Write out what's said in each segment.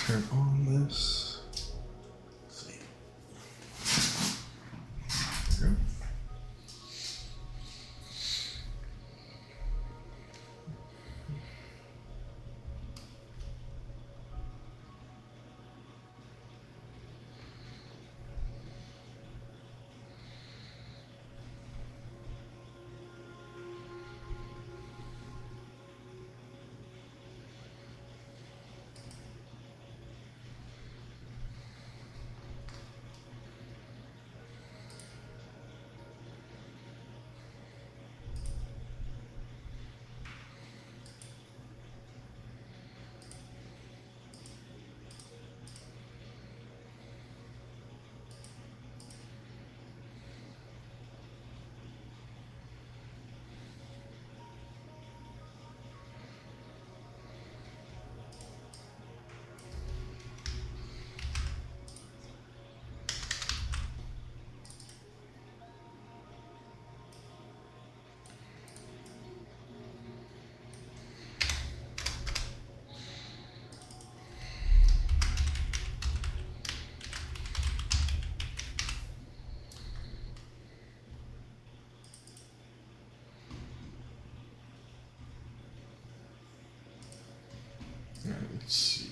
Turn on this. Let's see. There we go. All right, let's see.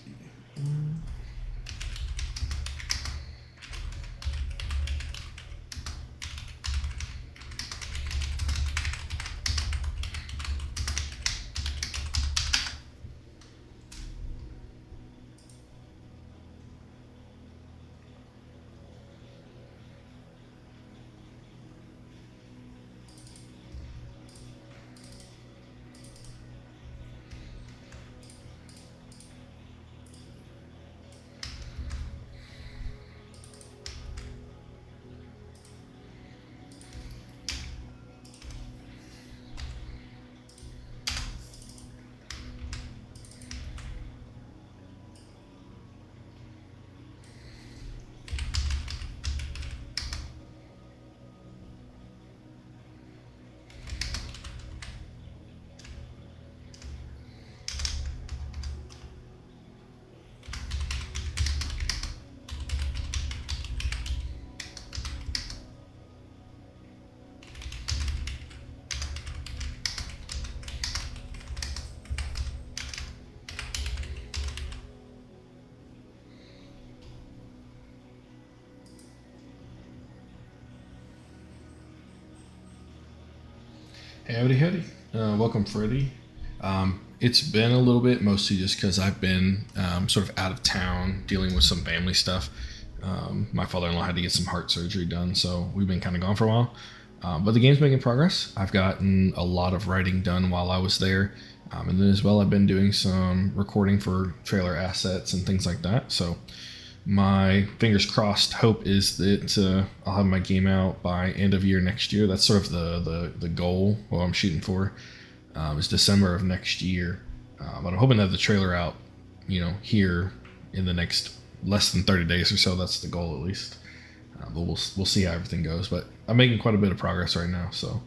Howdy, howdy. Welcome, Freddie. It's been a little bit, mostly just because I've been sort of out of town dealing with some family stuff. My father-in-law had to get some heart surgery done, so we've been kind of gone for a while. But the game's making progress. I've gotten a lot of writing done while I was there. And then as well, I've been doing some recording for trailer assets and things like that. So my fingers crossed hope is that I'll have my game out by end of year next year. That's sort of the goal, what I'm shooting for, is December of next year. But I'm hoping to have the trailer out, here in the next less than 30 days or so. That's the goal, at least. But we'll see how everything goes. But I'm making quite a bit of progress right now, so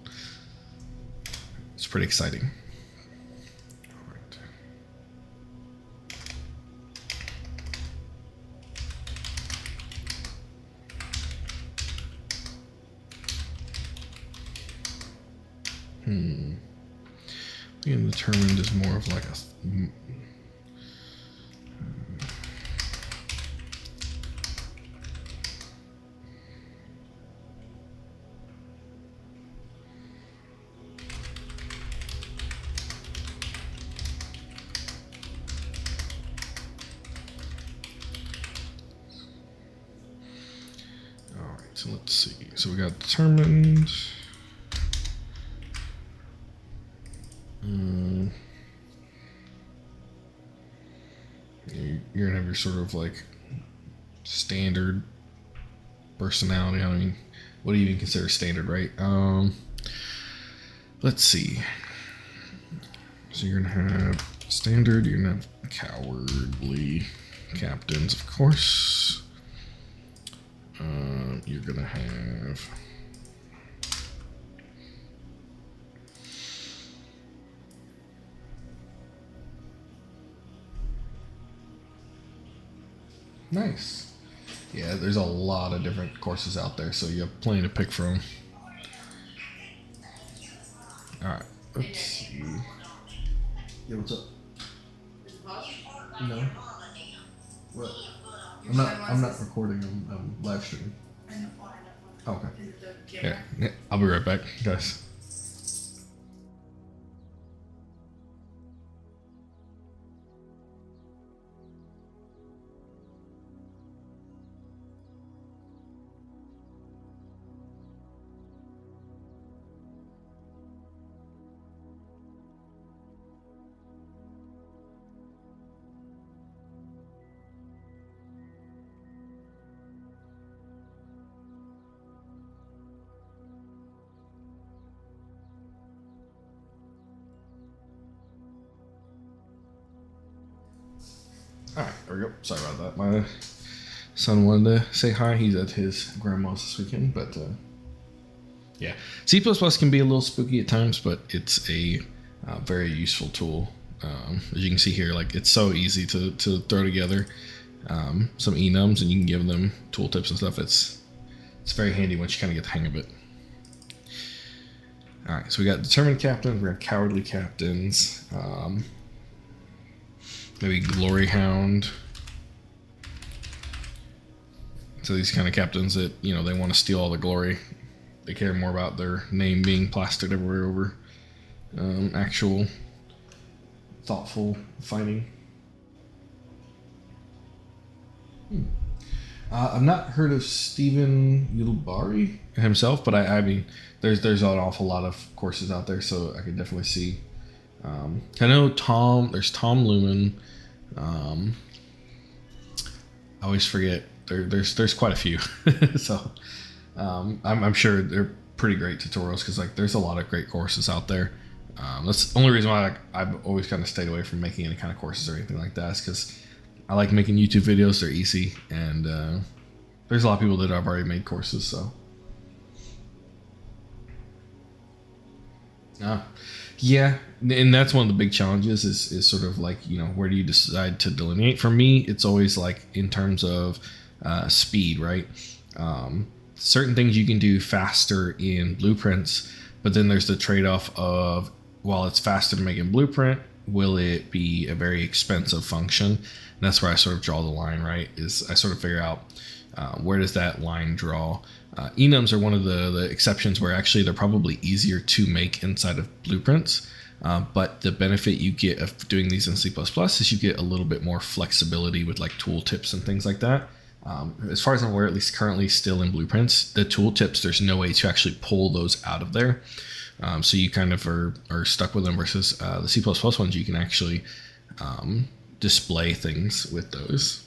it's pretty exciting. All right. Being determined is more of like a. All right, so let's see. So we got determined. You're gonna have your sort of like standard personality. I mean, what do you even consider standard, right? Let's see. So you're gonna have standard. You're gonna have cowardly captains, of course. You're gonna have. Nice. Yeah, there's a lot of different courses out there, so you have plenty to pick from. All right, let's see. Yeah, what's up? No. What? I'm not recording. I'm live streaming. Oh, okay. Yeah, I'll be right back, guys. All right, there we go. Sorry about that. My son wanted to say hi. He's at his grandma's this weekend, but yeah, C++ can be a little spooky at times, but it's a very useful tool. As you can see here, like it's so easy to throw together some enums, and you can give them tooltips and stuff. It's very handy once you kind of get the hang of it. All right, so we got determined captains, we got cowardly captains. Maybe Glory Hound. So these kind of captains that, you know, they want to steal all the glory. They care more about their name being plastered everywhere over actual thoughtful fighting. I've not heard of Stephen Yulbari himself, but I mean, there's an awful lot of courses out there, so I could definitely see. I know there's Tom Lumen. I always forget. There's quite a few, so I'm sure they're pretty great tutorials because like there's a lot of great courses out there. That's the only reason why I've always kind of stayed away from making any kind of courses or anything like that, is because I like making YouTube videos. They're easy, and there's a lot of people that have already made courses, so. Yeah, and that's one of the big challenges is sort of like, you know, where do you decide to delineate? For me, it's always like in terms of speed, right? Certain things you can do faster in blueprints, but then there's the trade-off of, while it's faster to make in blueprint, will it be a very expensive function? And that's where I sort of draw the line, right? Is I sort of figure out where does that line draw? Enums are one of the exceptions where actually they're probably easier to make inside of blueprints. But the benefit you get of doing these in C++ is you get a little bit more flexibility with like tooltips and things like that. As far as I'm aware, at least currently still in blueprints, the tooltips, there's no way to actually pull those out of there. So you kind of are stuck with them versus the C++ ones, you can actually display things with those.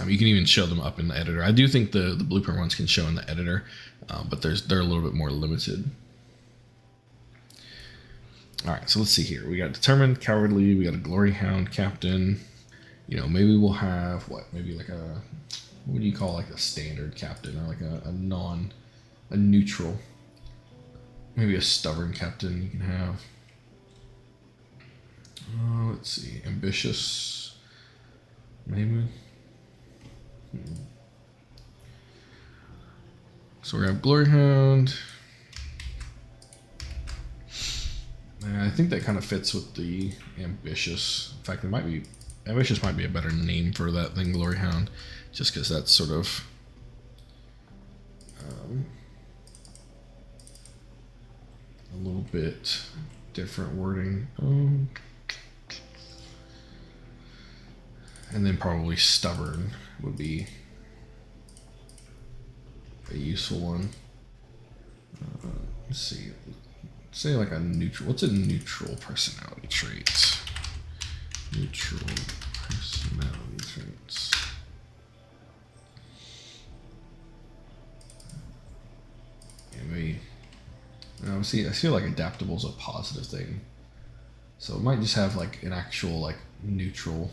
You can even show them up in the editor. I do think the blueprint ones can show in the editor, but they're a little bit more limited. All right, so let's see here. We got determined, cowardly. We got a glory hound captain. You know, maybe we'll have what? Maybe like what do you call like a standard captain, or like a neutral? Maybe a stubborn captain you can have. Let's see, ambitious. Maybe. So we have Glory Hound. I think that kind of fits with the ambitious. In fact, ambitious might be a better name for that than Glory Hound, just because that's sort of a little bit different wording. And then probably stubborn would be a useful one. Let's see. Say like a neutral. What's a neutral personality trait? Neutral personality traits. Maybe. See, I feel like adaptable is a positive thing. So it might just have like an actual like neutral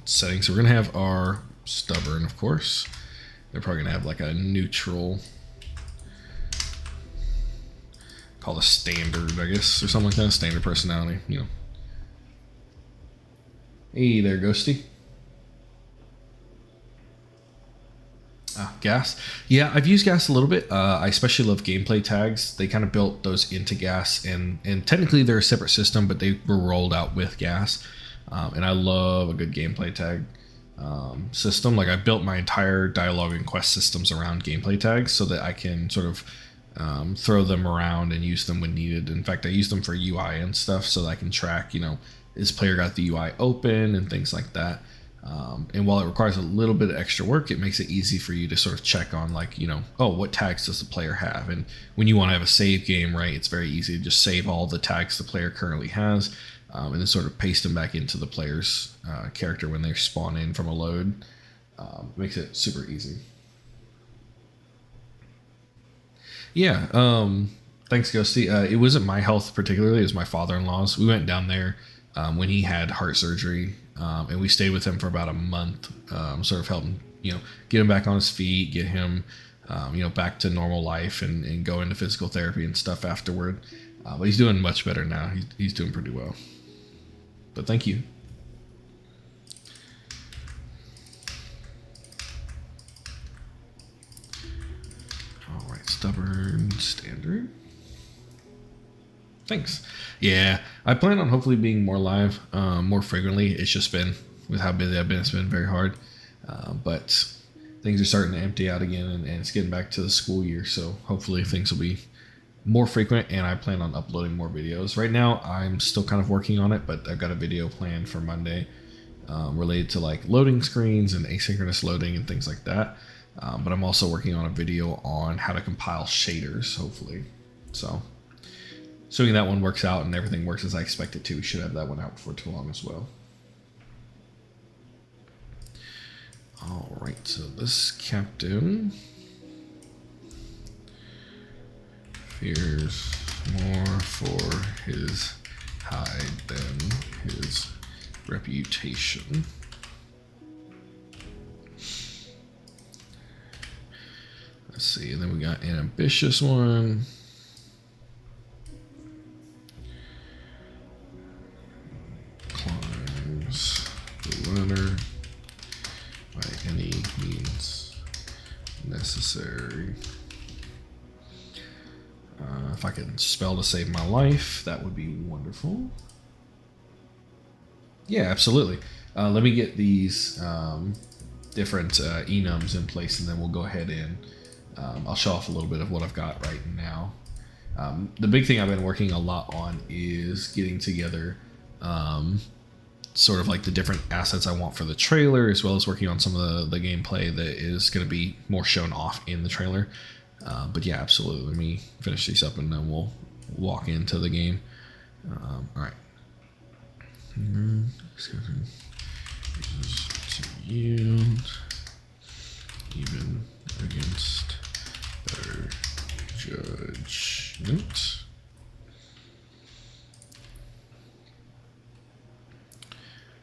setting. So we're gonna have our stubborn, of course. They're probably gonna have like a neutral, called a standard, I guess, or something like that. Standard personality, you know. Hey there, Ghosty. Gas. Yeah, I've used Gas a little bit. I especially love gameplay tags. They kind of built those into Gas, and technically they're a separate system, but they were rolled out with Gas. And I love a good gameplay tag system. Like I built my entire dialogue and quest systems around gameplay tags so that I can sort of throw them around and use them when needed. In fact, I use them for UI and stuff so that I can track, you know, this player got the UI open and things like that. And while it requires a little bit of extra work, it makes it easy for you to sort of check on, like, you know, oh, what tags does the player have? And when you want to have a save game, right, it's very easy to just save all the tags the player currently has, and then sort of paste them back into the player's character when they spawn in from a load. Makes it super easy. Yeah, thanks, Ghosty. It wasn't my health particularly, it was my father-in-law's. We went down there when he had heart surgery, and we stayed with him for about a month, sort of helping, you know, get him back on his feet, get him, you know, back to normal life, and go into physical therapy and stuff afterward. But he's doing much better now. He's doing pretty well. But thank you. All right, stubborn, standard. Thanks. Yeah, I plan on hopefully being more live more frequently. It's just been, with how busy I've been, it's been very hard. But things are starting to empty out again, and it's getting back to the school year. So hopefully things will be more frequent, and I plan on uploading more videos. Right now, I'm still kind of working on it, but I've got a video planned for Monday related to like loading screens and asynchronous loading and things like that. But I'm also working on a video on how to compile shaders, hopefully. So assuming that one works out and everything works as I expect it to, we should have that one out before too long as well. All right, so this captain fears more for his hide than his reputation. Let's see, and then we got an ambitious one. Climbs the ladder by any means necessary. If I can spell to save my life, that would be wonderful. Yeah, absolutely. Let me get these different enums in place, and then we'll go ahead and I'll show off a little bit of what I've got right now. The big thing I've been working a lot on is getting together sort of like the different assets I want for the trailer, as well as working on some of the gameplay that is going to be more shown off in the trailer. But yeah, absolutely. Let me finish these up and then we'll walk into the game. All right. To yield even against better judgment.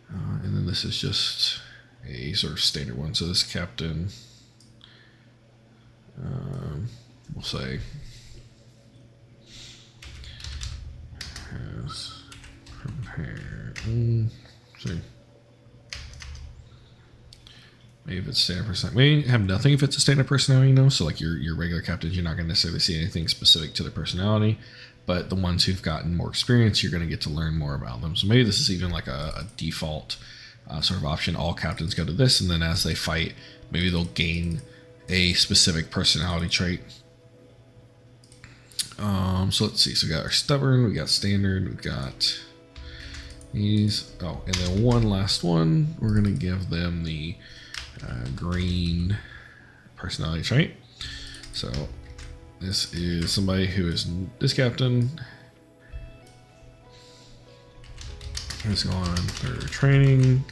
And then this is just a sort of standard one. So this captain, we'll say, has prepared. See. Maybe if it's standard personality. Maybe have nothing if it's a standard personality, you know. So like your regular captains, you're not going to necessarily see anything specific to their personality. but the ones who've gotten more experience, you're going to get to learn more about them. So maybe this is even like a default sort of option. All captains go to this, and then as they fight, maybe they'll gain a specific personality trait. So let's see. So we got our stubborn, we got standard, we got these. Oh, and then one last one. We're going to give them the green personality trait. So this is somebody who is this captain who's gone through training,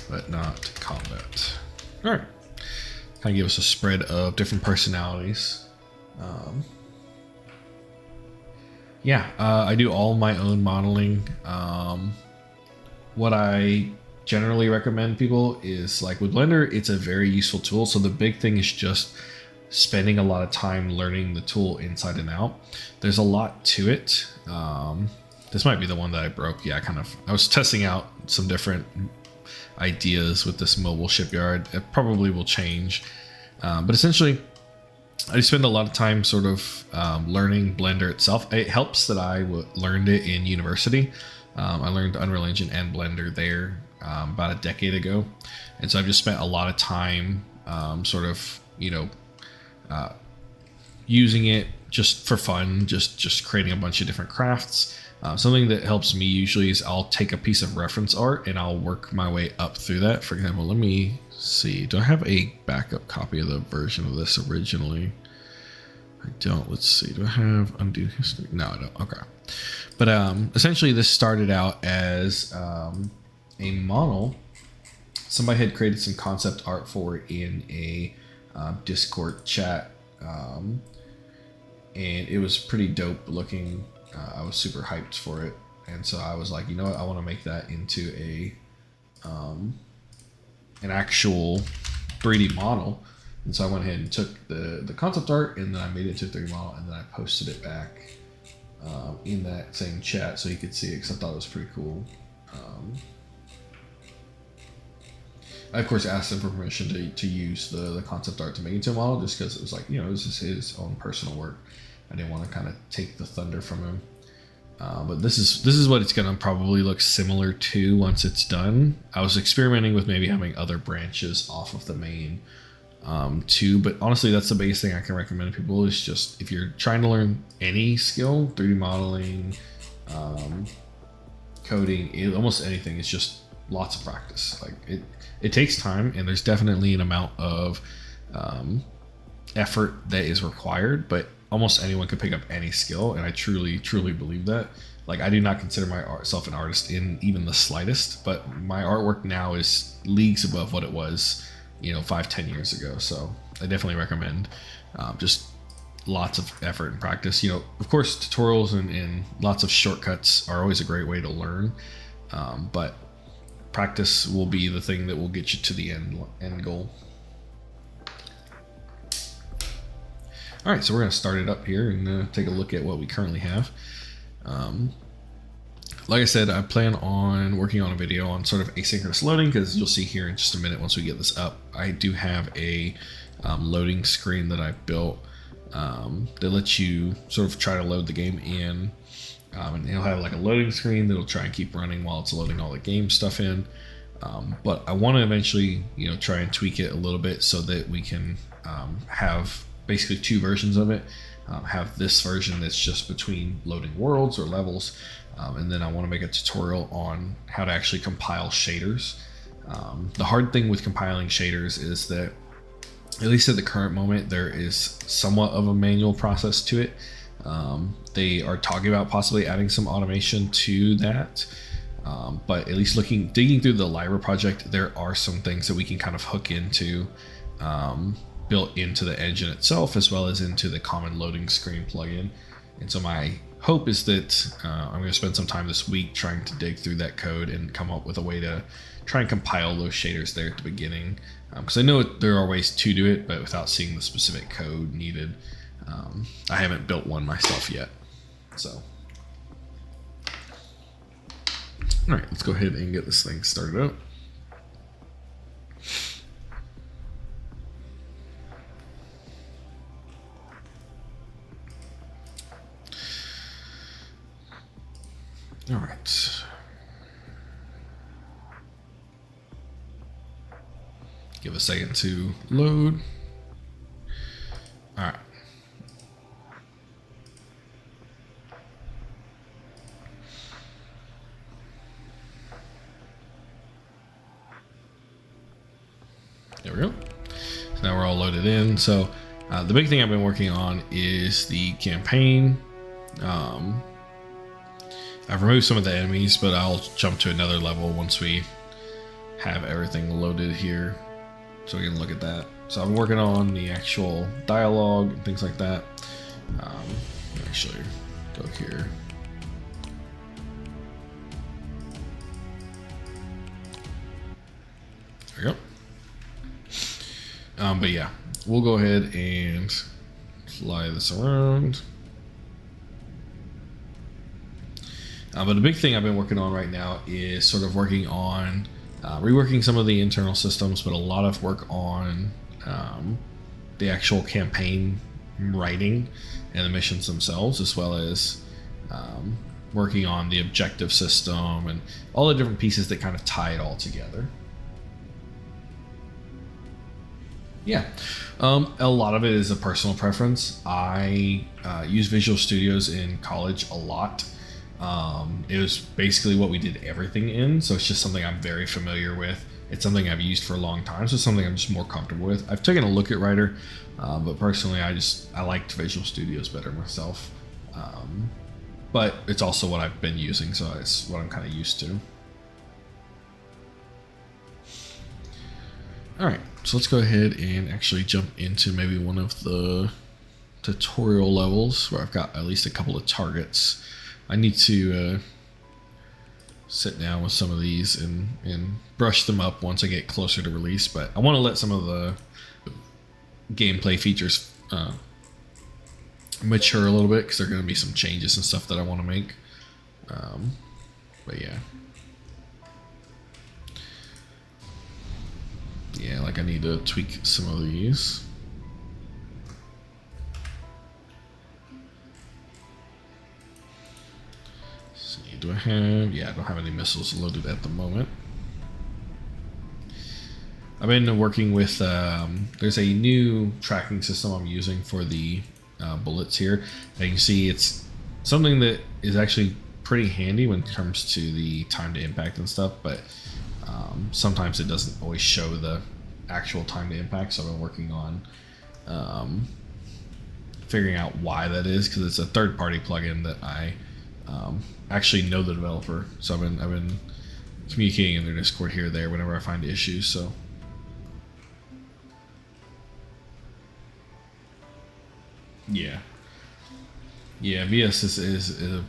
but not combat. All right. Kind of give us a spread of different personalities. I do all my own modeling. What I generally recommend people is, like with Blender, it's a very useful tool. So the big thing is just spending a lot of time learning the tool inside and out. There's a lot to it. This might be the one that I broke. Yeah, I was testing out some different ideas with this mobile shipyard. It probably will change. But essentially, I spend a lot of time sort of learning Blender itself. It helps that I learned it in university. I learned Unreal Engine and Blender there about a decade ago. And so I've just spent a lot of time using it just for fun, just creating a bunch of different crafts. Something that helps me usually is I'll take a piece of reference art and I'll work my way up through that. For example, let me see. Do I have a backup copy of the version of this originally? I don't. Let's see. Do I have undo history? No, I don't. Okay. But essentially this started out as a model. Somebody had created some concept art for it in a Discord chat. And it was pretty dope looking. I was super hyped for it. And so I was like, you know what? I want to make that into an actual 3D model. And so I went ahead and took the concept art and then I made it into a 3D model and then I posted it back in that same chat so you could see it, because I thought it was pretty cool. I of course asked him for permission to use the concept art to make it into a model, just because it was like, this is his own personal work. I didn't want to kind of take the thunder from him. But this is what it's gonna probably look similar to once it's done. I was experimenting with maybe having other branches off of the main too, but honestly that's the biggest thing I can recommend to people is just, if you're trying to learn any skill, 3D modeling, coding, almost anything, it's just lots of practice. Like it takes time, and there's definitely an amount of effort that is required, but almost anyone can pick up any skill, and I truly believe that. Like, I do not consider myself an artist in even the slightest, but my artwork now is leagues above what it was 5-10 years ago. So I definitely recommend just lots of effort and practice. Of course tutorials and lots of shortcuts are always a great way to learn, but practice will be the thing that will get you to the end goal. All right, so we're going to start it up here and take a look at what we currently have. Like I said, I plan on working on a video on sort of asynchronous loading, because you'll see here in just a minute once we get this up, I do have a loading screen that I built that lets you sort of try to load the game in. And it'll have like a loading screen that'll try and keep running while it's loading all the game stuff in. But I want to eventually, try and tweak it a little bit so that we can have basically two versions of it. Have this version that's just between loading worlds or levels, and then I want to make a tutorial on how to actually compile shaders. The hard thing with compiling shaders is that, at least at the current moment, there is somewhat of a manual process to it. They are talking about possibly adding some automation to that, but at least digging through the Lyra project, there are some things that we can kind of hook into, built into the engine itself, as well as into the common loading screen plugin. And so my hope is that I'm going to spend some time this week trying to dig through that code and come up with a way to try and compile those shaders there at the beginning, because I know there are ways to do it, but without seeing the specific code needed. I haven't built one myself yet. So all right, let's go ahead and get this thing started up. All right. Give a second to load. All right. There we go. So now we're all loaded in. So the big thing I've been working on is the campaign. I've removed some of the enemies, but I'll jump to another level once we have everything loaded here, so we can look at that. So I'm working on the actual dialogue and things like that. Actually, go here. There we go. But yeah, we'll go ahead and fly this around. But the big thing I've been working on right now is sort of working on reworking some of the internal systems, but a lot of work on the actual campaign writing and the missions themselves, as well as working on the objective system and all the different pieces that kind of tie it all together. Yeah, a lot of it is a personal preference. I use Visual Studios in college a lot. It was basically what we did everything in, so it's just something I'm very familiar with. It's something I've used for a long time, so it's something I'm just more comfortable with. I've taken a look at Writer, but personally I liked Visual Studios better myself. But it's also what I've been using, so it's what I'm kind of used to. Alright, so let's go ahead and actually jump into maybe one of the tutorial levels where I've got at least a couple of targets. I need to sit down with some of these and brush them up once I get closer to release, but I want to let some of the gameplay features mature a little bit, because there are going to be some changes and stuff that I want to make. But yeah. Yeah, like I need to tweak some of these. Let's see, do I have... Yeah, I don't have any missiles loaded at the moment. I've been working with... there's a new tracking system I'm using for the bullets here. And you can see it's something that is actually pretty handy when it comes to the time to impact and stuff, but sometimes it doesn't always show the actual time to impact, so I've been working on figuring out why that is, because it's a third-party plugin that I actually know the developer, so I've been communicating in their Discord here or there whenever I find issues. So yeah, VS is a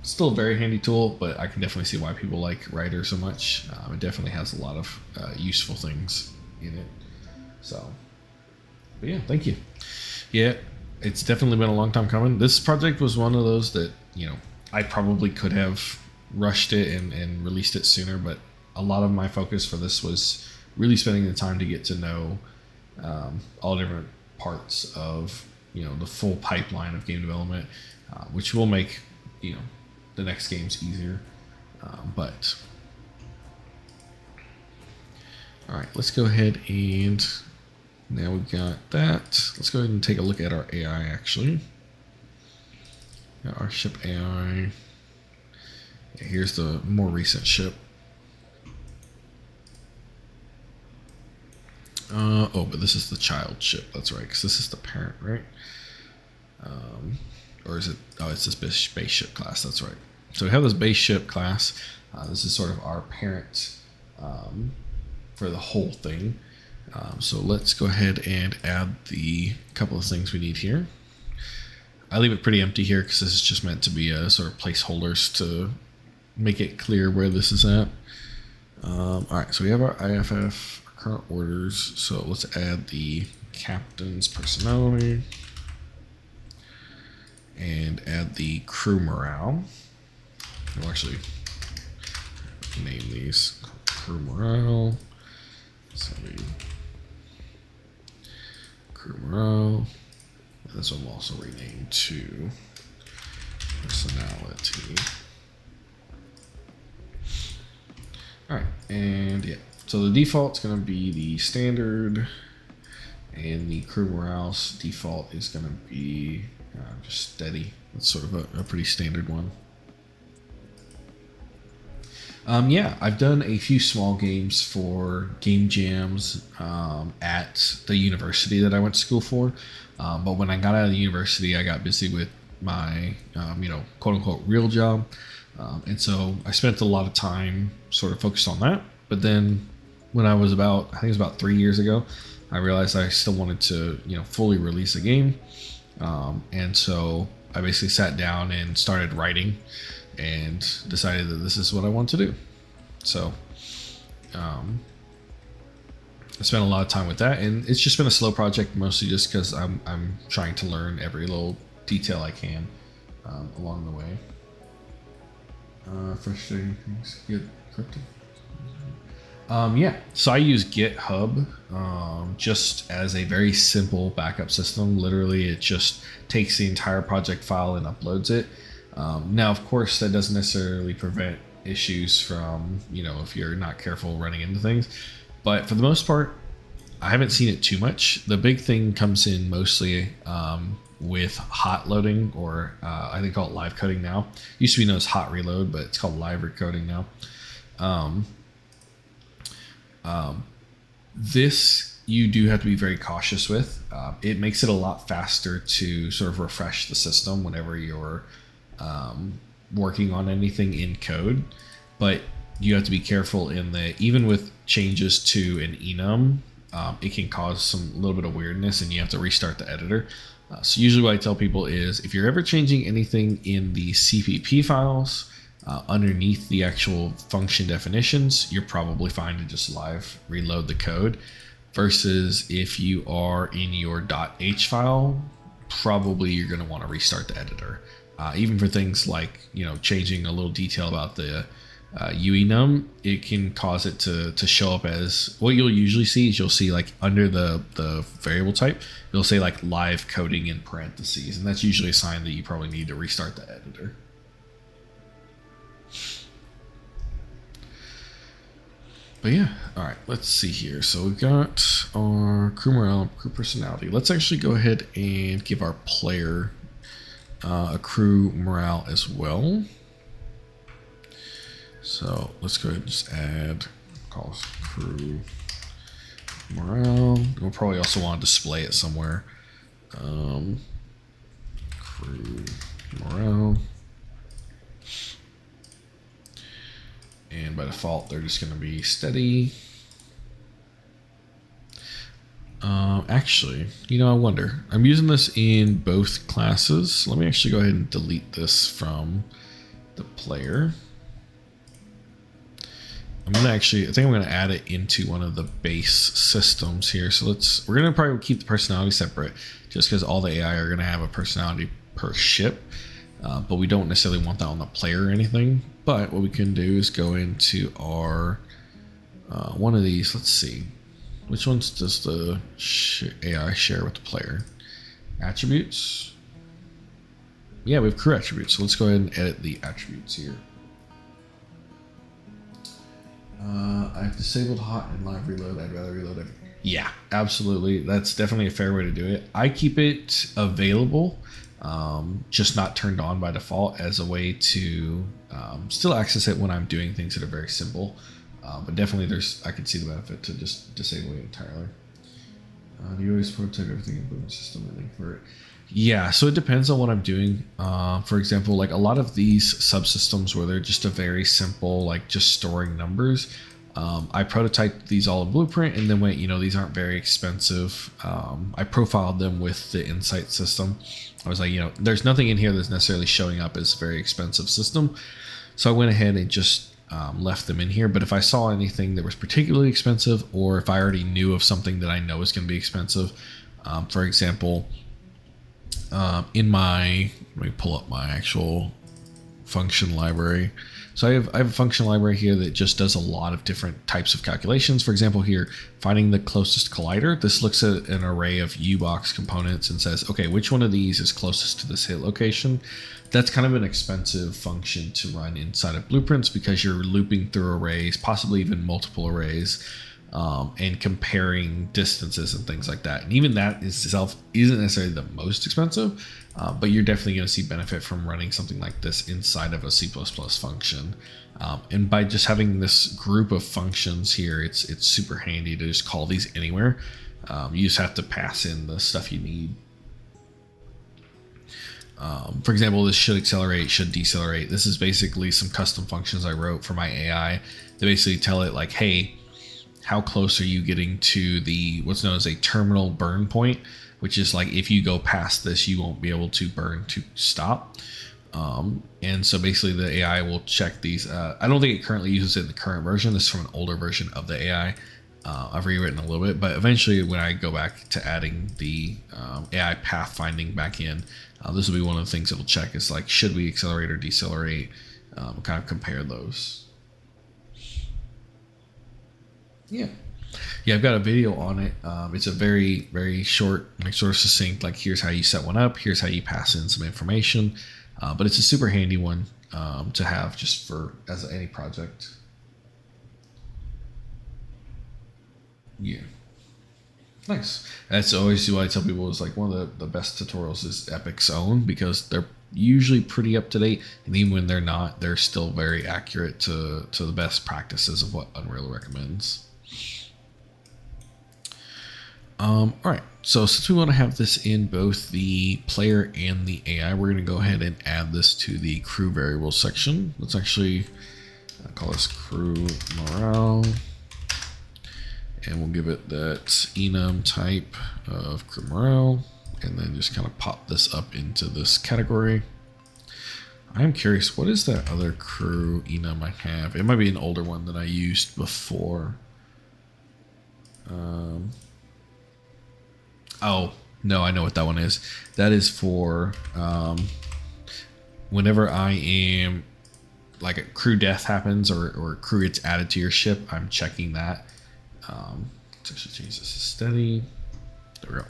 still a very handy tool, but I can definitely see why people like Writer so much. It definitely has a lot of useful things in it. So, but yeah, thank you. Yeah, it's definitely been a long time coming. This project was one of those that, I probably could have rushed it and released it sooner, but a lot of my focus for this was really spending the time to get to know all different parts of, the full pipeline of game development, which will make, the next game's easier. But all right, let's go ahead and now we've got that. Let's go ahead and take a look at our AI actually. Got our ship AI. Yeah, here's the more recent ship. Oh, but this is the child ship. That's right, because this is the parent, right? Or is it? Oh, it's this spaceship class. That's right. So we have this base ship class. This is sort of our parent for the whole thing. So let's go ahead and add the couple of things we need here. I leave it pretty empty here because this is just meant to be a sort of placeholders to make it clear where this is at. All right, so we have our IFF, our current orders. So let's add the captain's personality and add the crew morale. We'll actually name these crew morale. So crew morale. And this one will also rename to personality. And yeah, so the default's going to be the standard, and the crew morale default is going to be just steady. That's sort of a pretty standard one. Yeah, I've done a few small games for game jams at the university that I went to school for. But when I got out of the university, I got busy with my, quote unquote, real job. And so I spent a lot of time sort of focused on that. But then when I think it was about 3 years ago, I realized I still wanted to, fully release a game. And so I basically sat down and started writing and decided that this is what I want to do. So I spent a lot of time with that, and it's just been a slow project, mostly just because I'm trying to learn every little detail I can along the way. Frustrating things get corrected. Yeah, so I use GitHub just as a very simple backup system. Literally, it just takes the entire project file and uploads it. Now, of course, that doesn't necessarily prevent issues from, if you're not careful running into things. But for the most part, I haven't seen it too much. The big thing comes in mostly with hot loading, or I think call it live coding now. Used to be known as hot reload, but it's called live recoding now. This you do have to be very cautious with. It makes it a lot faster to sort of refresh the system whenever you're working on anything in code, but you have to be careful in that even with changes to an enum, it can cause some little bit of weirdness, and you have to restart the editor. So usually what I tell people is if you're ever changing anything in the CPP files underneath the actual function definitions, you're probably fine to just live reload the code, versus if you are in your .h file, probably you're going to want to restart the editor. Even for things like, changing a little detail about the UEnum, it can cause it to show up as, what you'll usually see is you'll see like under the variable type, you'll say like live coding in parentheses. And that's usually a sign that you probably need to restart the editor. But yeah, all right, let's see here. So we've got our crew morale and crew personality. Let's actually go ahead and give our player a crew morale as well. So let's go ahead and just add, call this crew morale. We'll probably also want to display it somewhere. Crew morale. And by default, they're just going to be steady. Actually, I wonder. I'm using this in both classes. Let me actually go ahead and delete this from the player. I think I'm going to add it into one of the base systems here. So we're going to probably keep the personality separate, just because all the AI are going to have a personality per ship. But we don't necessarily want that on the player or anything. But what we can do is go into our one of these. Let's see. Which ones does the AI share with the player? Attributes. Yeah, we have crew attributes. So let's go ahead and edit the attributes here. I've disabled hot and live reload. I'd rather reload everything. Yeah, absolutely. That's definitely a fair way to do it. I keep it available, just not turned on by default, as a way to still access it when I'm doing things that are very simple. But definitely I could see the benefit to just disable it entirely. Do you always prototype everything in the system and then convert it? Yeah, so it depends on what I'm doing. For example, like a lot of these subsystems where they're just a very simple, like just storing numbers, I prototyped these all in Blueprint, and then these aren't very expensive. I profiled them with the Insight system. I was like, there's nothing in here that's necessarily showing up as a very expensive system. So I went ahead and just left them in here. But if I saw anything that was particularly expensive, or if I already knew of something that I know is going to be expensive, for example, let me pull up my actual function library. So I have a function library here that just does a lot of different types of calculations. For example, here, finding the closest collider. This looks at an array of U-box components and says, okay, which one of these is closest to this hit location? That's kind of an expensive function to run inside of Blueprints because you're looping through arrays, possibly even multiple arrays, and comparing distances and things like that. And even that itself isn't necessarily the most expensive, but you're definitely going to see benefit from running something like this inside of a C++ function. And by just having this group of functions here, it's super handy to just call these anywhere. You just have to pass in the stuff you need. For example, this should accelerate, should decelerate. This is basically some custom functions I wrote for my AI. They basically tell it like, hey, how close are you getting to the what's known as a terminal burn point, which is like if you go past this, you won't be able to burn to stop. And so basically the AI will check these. I don't think it currently uses it in the current version. This is from an older version of the AI. I've rewritten a little bit, but eventually when I go back to adding the AI path finding back in, this will be one of the things it'll check is like, should we accelerate or decelerate? Kind of compare those. Yeah, I've got a video on it. It's a very, very short, like sort of succinct, like here's how you set one up, here's how you pass in some information. But it's a super handy one to have just for as any project. Yeah. Nice. That's always what I tell people is like one of the best tutorials is Epic's own because they're usually pretty up to date, and even when they're not, they're still very accurate to the best practices of what Unreal recommends. All right, so since we want to have this in both the player and the AI, we're going to go ahead and add this to the crew variables section. Let's actually call this crew morale. And we'll give it that enum type of crew morale, and then just kind of pop this up into this category. I'm curious, what is that other crew enum I have? It might be an older one that I used before. Oh, no, I know what that one is. That is for whenever I am, like a crew death happens or crew gets added to your ship, I'm checking that. Let's actually change this to steady. There we go.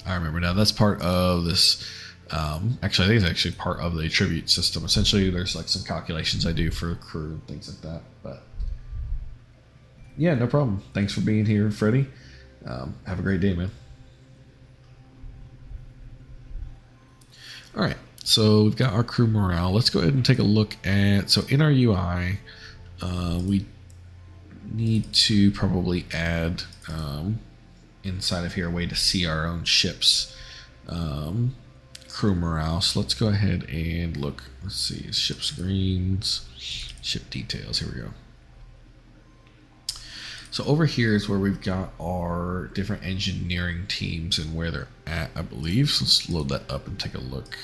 I remember now. That's part of this. Actually, I think it's actually part of the attribute system. Essentially, there's like some calculations I do for crew and things like that. But yeah, no problem. Thanks for being here, Freddie. Have a great day, man. All right, so we've got our crew morale. Let's go ahead and take a look at, so in our UI, we need to probably add inside of here a way to see our own ship's crew morale. So let's go ahead and look. Let's see, ship screens, ship details. Here we go. So over here is where we've got our different engineering teams and where they're at, I believe. So let's load that up and take a look.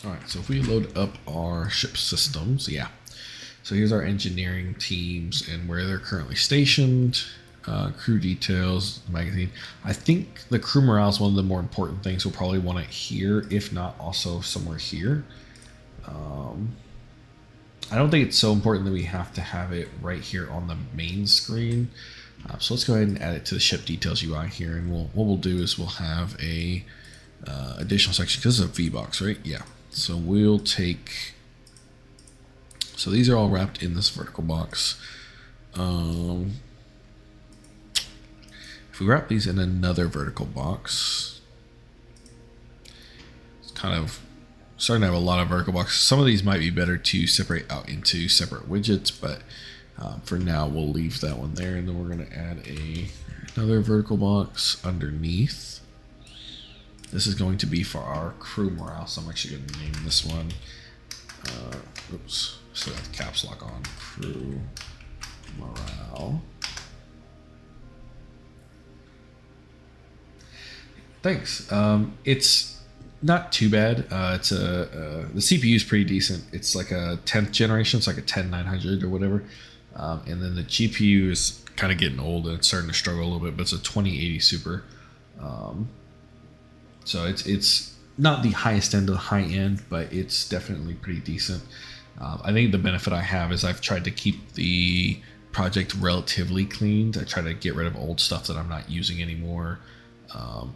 All right, so if we load up our ship systems, yeah. So here's our engineering teams and where they're currently stationed, crew details, magazine. I think the crew morale is one of the more important things. We'll probably want it here, if not also somewhere here. I don't think it's so important that we have to have it right here on the main screen. So let's go ahead and add it to the ship details UI here. And what we'll do is we'll have a additional section, because it's a VBox, right? Yeah. So we'll take, so these are all wrapped in this vertical box. If we wrap these in another vertical box, it's kind of starting to have a lot of vertical boxes. Some of these might be better to separate out into separate widgets, but for now we'll leave that one there, and then we're going to add another vertical box underneath. This is going to be for our crew morale, so I'm actually going to name this one, oops, so I have the caps lock on, crew morale. Thanks. It's not too bad. It's the CPU is pretty decent. It's like a 10th generation. It's like a 10900 or whatever. And then the GPU is kind of getting old and it's starting to struggle a little bit. But it's a 2080 Super. So it's not the highest end of the high end, but it's definitely pretty decent. I think the benefit I have is I've tried to keep the project relatively cleaned. I try to get rid of old stuff that I'm not using anymore,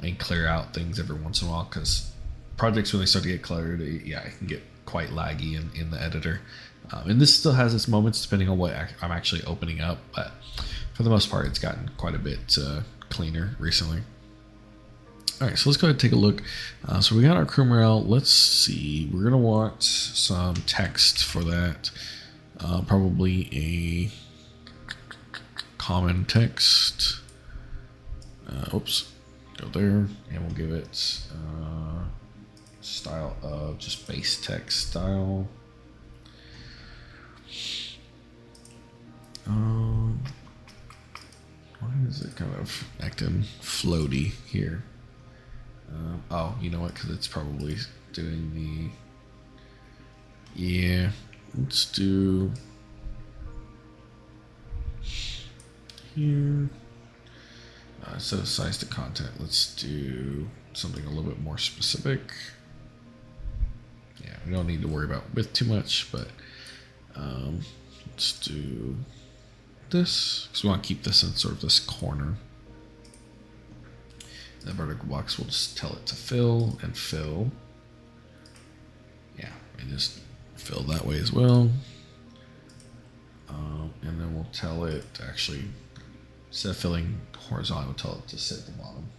and clear out things every once in a while, because projects, when they start to get cluttered, it can get quite laggy in the editor. And this still has its moments depending on what I'm actually opening up, but for the most part it's gotten quite a bit cleaner recently. Alright, so let's go ahead and take a look. So we got our crew morale. Let's see, we're going to want some text for that. Probably a common text. Oops, go there, and we'll give it style of just base text style. Why is it kind of acting floaty here? Oh, you know what? Because it's probably doing the... Yeah, let's do... Here. So size to content, let's do something a little bit more specific. Yeah, we don't need to worry about width too much, but let's do this, because we want to keep this in sort of this corner. The vertical box, we'll just tell it to fill and fill. Yeah, and just fill that way as well. And then we'll tell it to actually, instead of filling horizontal, we'll tell it to sit at the bottom.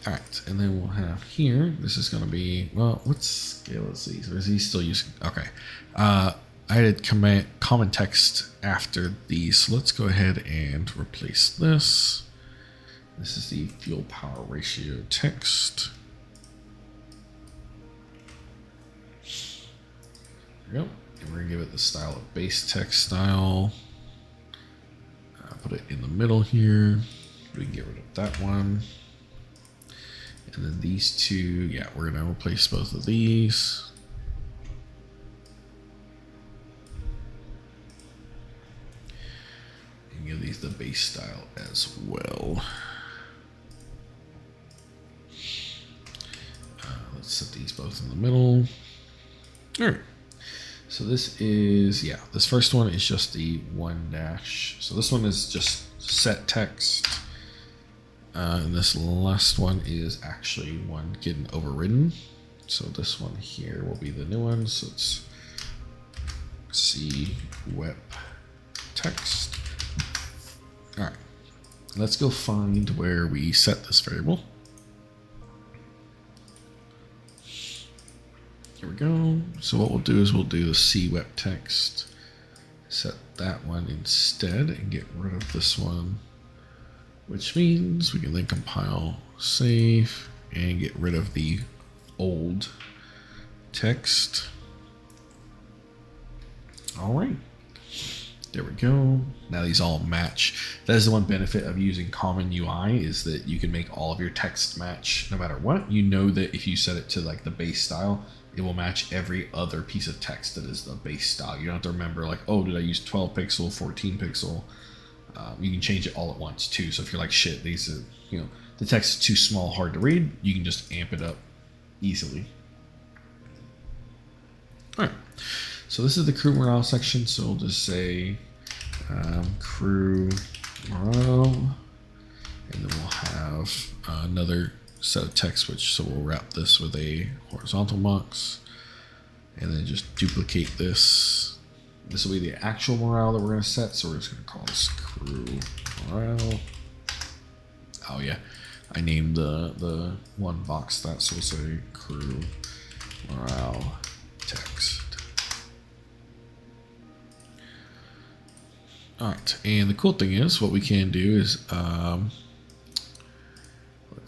Alright, and then we'll have here, this is going to be, well, what scale is these? Or is he still using, okay. I added common text after these, so let's go ahead and replace this. This is the fuel power ratio text. There we go. And we're going to give it the style of base text style. Put it in the middle here. We can get rid of that one. And then these two, yeah, we're going to replace both of these. And give these the base style as well. Let's set these both in the middle. All right. So this is, yeah, this first one is just the one dash. So this one is just set text. And this last one is actually one getting overridden. So this one here will be the new one. So it's C web text. All right, let's go find where we set this variable. Here we go. So what we'll do is we'll do the C web text, set that one instead, and get rid of this one, which means we can then compile, save, and get rid of the old text. All right, there we go. Now these all match. That is the one benefit of using common UI, is that you can make all of your text match no matter what. You know that if you set it to like the base style, it will match every other piece of text that is the base style. You don't have to remember like, oh, did I use 12 pixel, 14 pixel? You can change it all at once too. So if you're like, shit, these are, you know, the text is too small, hard to read, you can just amp it up easily. All right. So this is the crew morale section. So we'll just say crew morale, and then we'll have another set of text switch. So we'll wrap this with a horizontal box, and then just duplicate this. This will be the actual morale that we're going to set. So we're just going to call this crew morale. Oh yeah, I named the one box that, so we'll say crew morale text. All right, and the cool thing is what we can do is, let's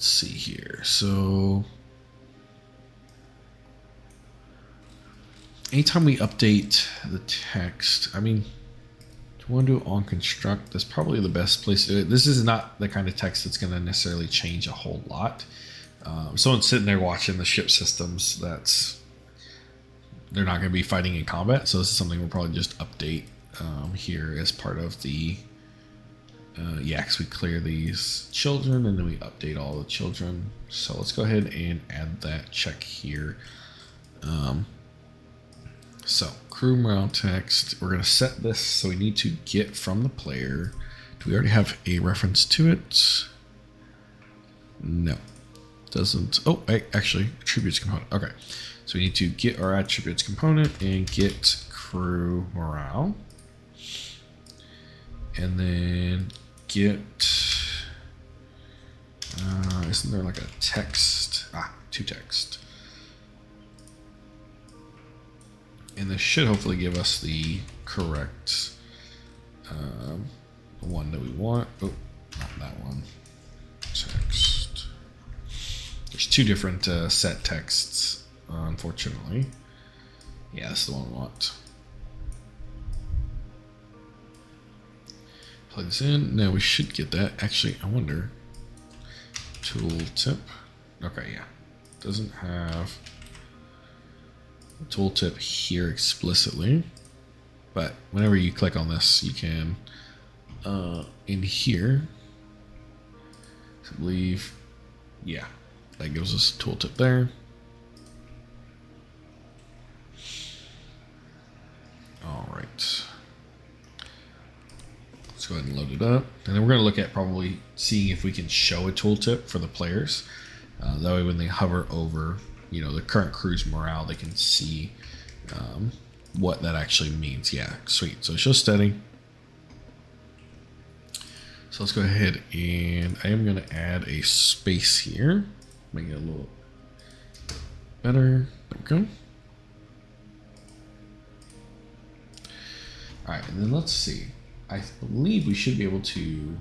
see here. So anytime we update the text, I mean, I want to do it on construct. That's probably the best place to do it. This is not the kind of text that's going to necessarily change a whole lot. Someone's sitting there watching the ship systems. They're not going to be fighting in combat. So this is something we'll probably just update here as part of the, because we clear these children and then we update all the children. So let's go ahead and add that check here. So crew morale text, we're going to set this. So we need to get from the player. Do we already have a reference to it? No, doesn't. Oh, actually attributes component. Okay. So we need to get our attributes component and get crew morale. And then get, isn't there like a text? To text. And this should hopefully give us the correct one that we want. Oh, not that one. Text. There's two different set texts, unfortunately. Yeah, that's the one we want. Plug this in. Now we should get that. Actually, I wonder. Tooltip. Okay, yeah. Doesn't have tooltip here explicitly, but whenever you click on this, you can in here, I believe, yeah, that gives us a tooltip there. All right, let's go ahead and load it up, and then we're going to look at probably seeing if we can show a tooltip for the players. That way when they hover over the current crew's morale, they can see what that actually means. Yeah, sweet. So show steady. So let's go ahead and I am going to add a space here. Make it a little better. There we go. All right, and then let's see. I believe we should be able to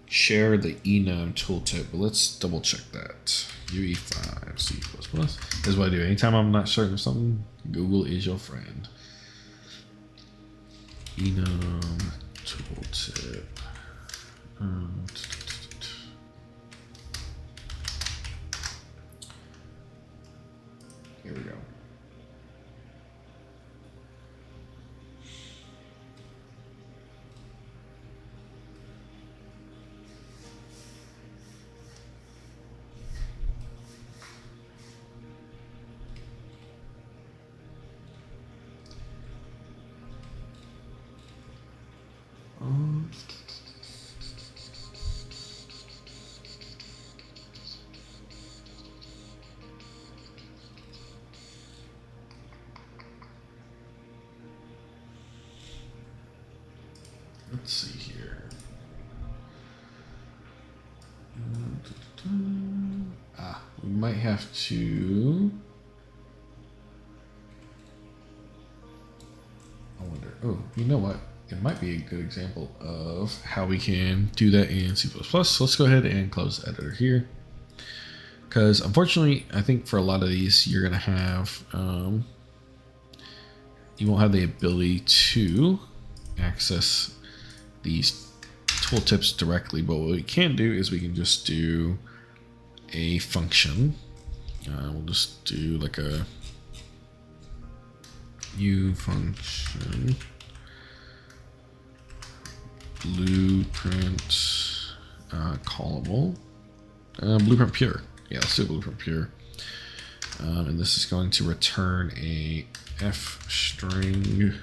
share the enum tooltip, but let's double check that. UE5 C++. This is what I do. Anytime I'm not certain of something, Google is your friend. Enum tooltip. Here we go. Let's see here. We might have to. I wonder. Oh, you know what? It might be a good example of how we can do that in C++. So let's go ahead and close the editor here. Because unfortunately, I think for a lot of these, you're going to have, you won't have the ability to access these tooltips directly. But what we can do is we can just do a function. We'll just do like a new function. Blueprint callable. Blueprint pure. Yeah, let's do blueprint pure. And this is going to return a f string.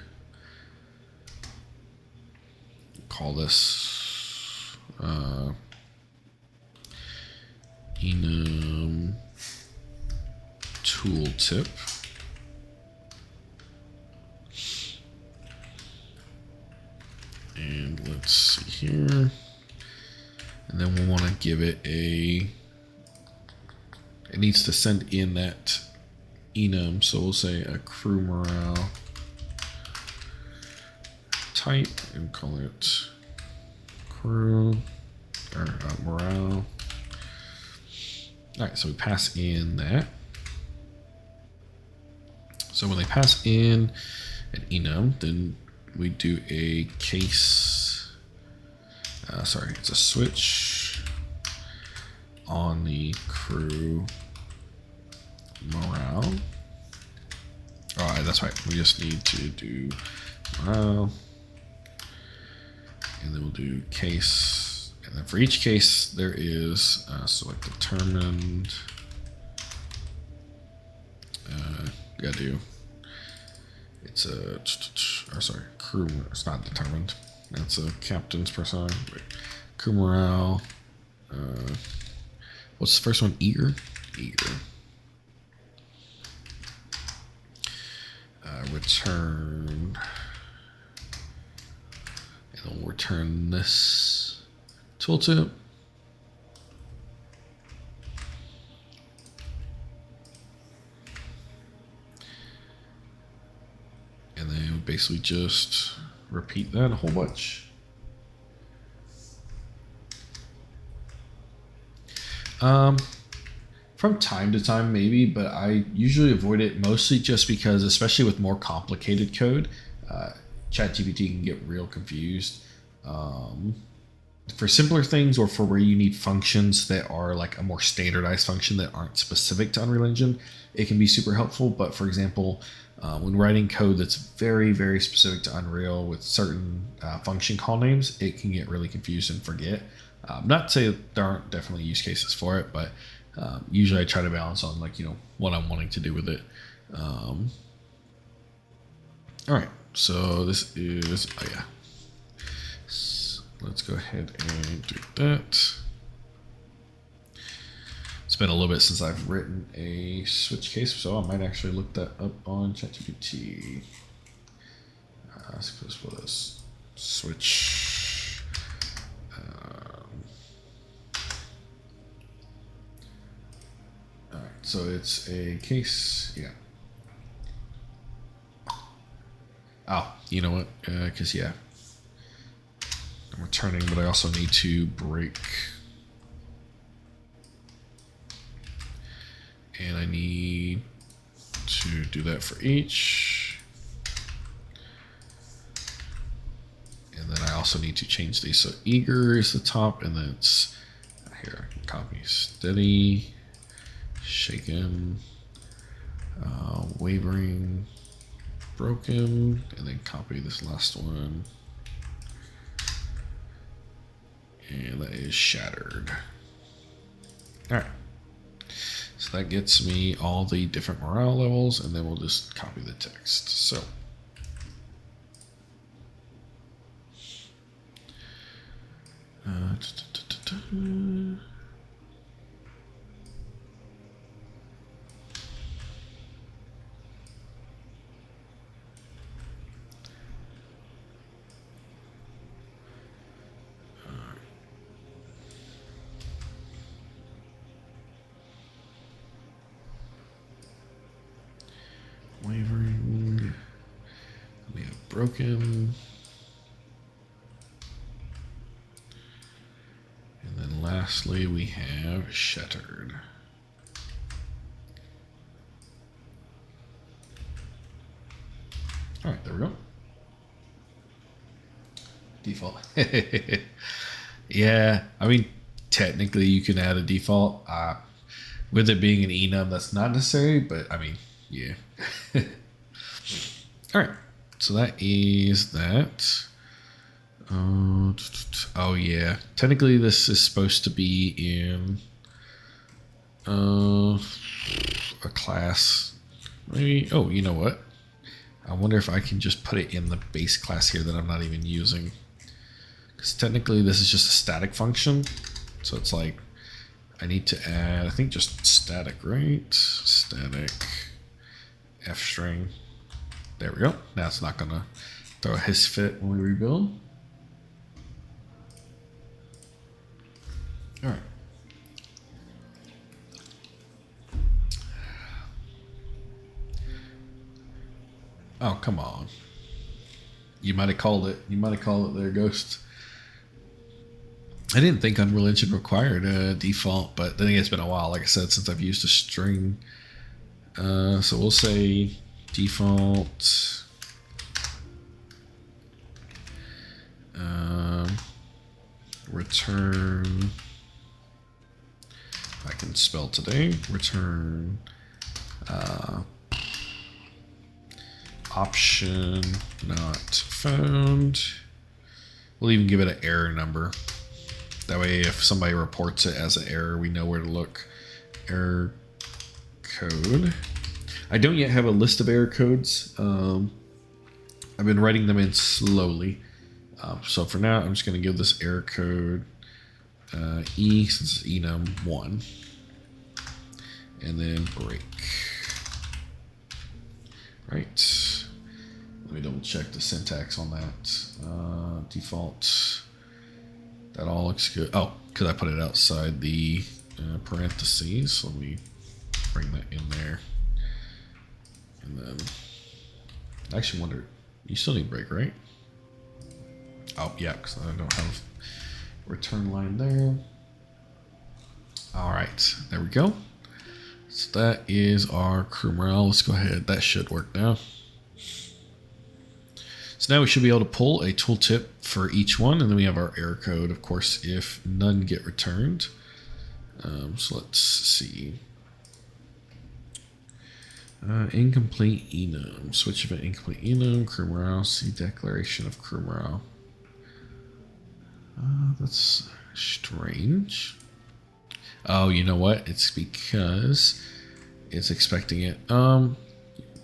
Call this enum tooltip. And let's see here. And then we'll want to give it it needs to send in that enum. So we'll say a crew morale type and call it crew or morale. All right, so we pass in that. So when they pass in an enum, then we do a case. It's a switch on the crew morale. Oh, that's right. We just need to do morale, and then we'll do case. And then for each case, there is select determined. Gotta do. It's a crew. It's not determined. That's a captain's person. Crew morale. What's the first one? Eager. Return. And then we'll return this tooltip. And then basically just repeat that a whole bunch. From time to time, maybe, but I usually avoid it mostly just because, especially with more complicated code, ChatGPT can get real confused. For simpler things or for where you need functions that are like a more standardized function that aren't specific to Unreal Engine, it can be super helpful. But for example, when writing code that's very, very specific to Unreal with certain function call names, it can get really confused and forget. Not to say that there aren't definitely use cases for it, but usually I try to balance on what I'm wanting to do with it. All right, so this is, let's go ahead and do that. It's been a little bit since I've written a switch case, so I might actually look that up on ChatGPT. Let's put this switch. All right, so it's a case, yeah. Oh, you know what? Because I'm returning, but I also need to break. And I need to do that for each. And then I also need to change these. So eager is the top, and then it's here, copy steady, shaken, wavering, broken, and then copy this last one. And that is shattered. All right. So that gets me all the different morale levels, and then we'll just copy the text. So wavering, we have broken, and then lastly we have shattered. All right, there we go. Default. Yeah, I mean, technically you can add a default. With it being an enum, that's not necessary, but I mean, yeah. All right, so that is that. Oh yeah, technically this is supposed to be in a class. Maybe. Oh, you know what? I wonder if I can just put it in the base class here that I'm not even using. Because technically this is just a static function. So it's like I need to add, I think just static, right? Static F string. There we go. Now it's not gonna throw a hiss fit when we rebuild. All right. Oh, come on. You might have called it. You might have called it there, Ghost. I didn't think Unreal Engine required a default, but I think it's been a while, like I said, since I've used a string. So we'll say default return, if I can spell today, return option not found. We'll even give it an error number. That way if somebody reports it as an error, we know where to look. Error code. I don't yet have a list of error codes. I've been writing them in slowly. So for now, I'm just going to give this error code E, since it's enum1. And then break. Right. Let me double check the syntax on that. Default. That all looks good. Oh, because I put it outside the parentheses. Let me bring that in there. And then, I actually wonder, you still need break, right? Oh, yeah, because I don't have return line there. All right, there we go. So that is our crew morale. Let's go ahead. That should work now. So now we should be able to pull a tooltip for each one, and then we have our error code, of course, if none get returned. So let's see. Incomplete enum. Switch event incomplete enum. Crew morale. See declaration of crew morale. That's strange. Oh, you know what? It's because it's expecting it. You know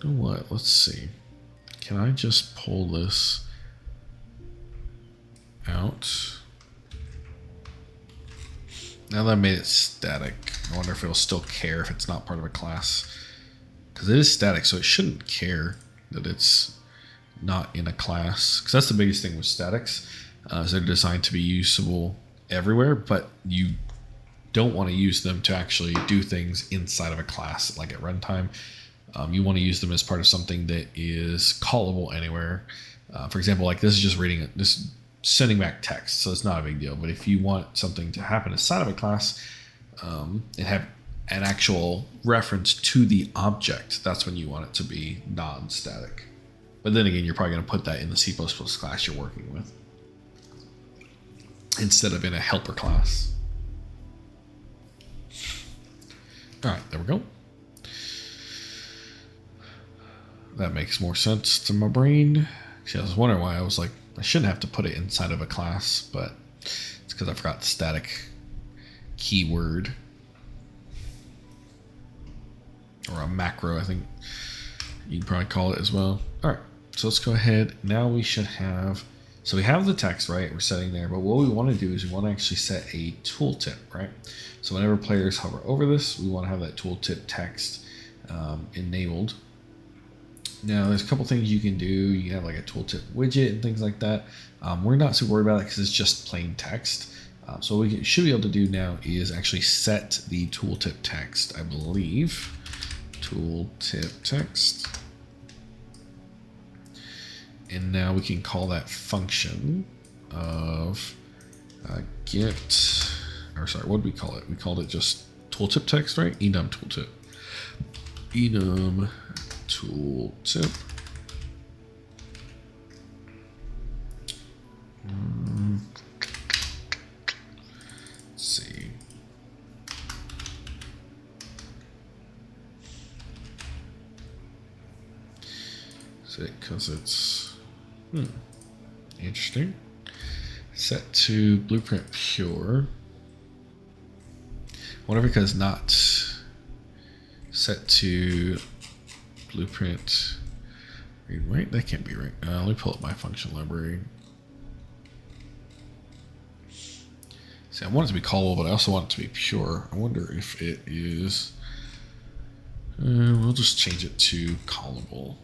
what? Let's see. Can I just pull this out? Now that I made it static, I wonder if it'll still care if it's not part of a class. Because it is static, so it shouldn't care that it's not in a class. Because that's the biggest thing with statics. Is they're designed to be usable everywhere, but you don't want to use them to actually do things inside of a class, like at runtime. You want to use them as part of something that is callable anywhere. For example, like this is just reading it, this sending back text, so it's not a big deal. But if you want something to happen inside of a class and have an actual reference to the object, that's when you want it to be non-static. But then again, you're probably going to put that in the C++ class you're working with, instead of in a helper class. All right, there we go. That makes more sense to my brain. See, I was wondering why I was like, I shouldn't have to put it inside of a class, but it's because I forgot the static keyword. Or a macro, I think you'd probably call it as well. All right, so let's go ahead. Now we should have, so we have the text, right? We're setting there, but what we want to do is we want to actually set a tooltip, right? So whenever players hover over this, we want to have that tooltip text enabled. Now, there's a couple things you can do. You can have like a tooltip widget and things like that. We're not super worried about it because it's just plain text. So what we should be able to do now is actually set the tooltip text, I believe. Tooltip text. And now we can call that function of get, or sorry, what did we call it? We called it just tooltip text, right? Enum tooltip. Enum tooltip. Let's see. Because it's interesting. Set to blueprint pure. Whatever, because not set to blueprint read right. That can't be right. Let me pull up my function library. See, I want it to be callable, but I also want it to be pure. I wonder if it is. We'll just change it to callable.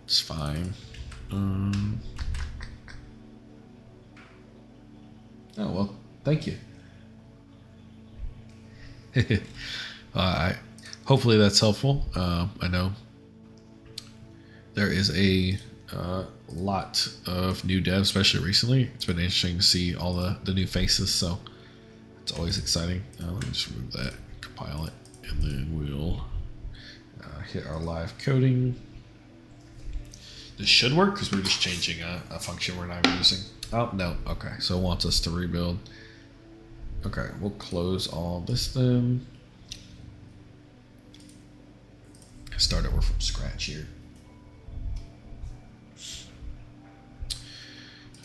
It's fine. Oh, well, thank you. Hopefully that's helpful. I know there is a lot of new devs, especially recently. It's been interesting to see all the new faces, so it's always exciting. Let me just remove that, compile it, and then we'll hit our live coding. this should work because we're just changing a function we're not using. Oh, no. Okay, so it wants us to rebuild. Okay, we'll close all this then. Start over from scratch here.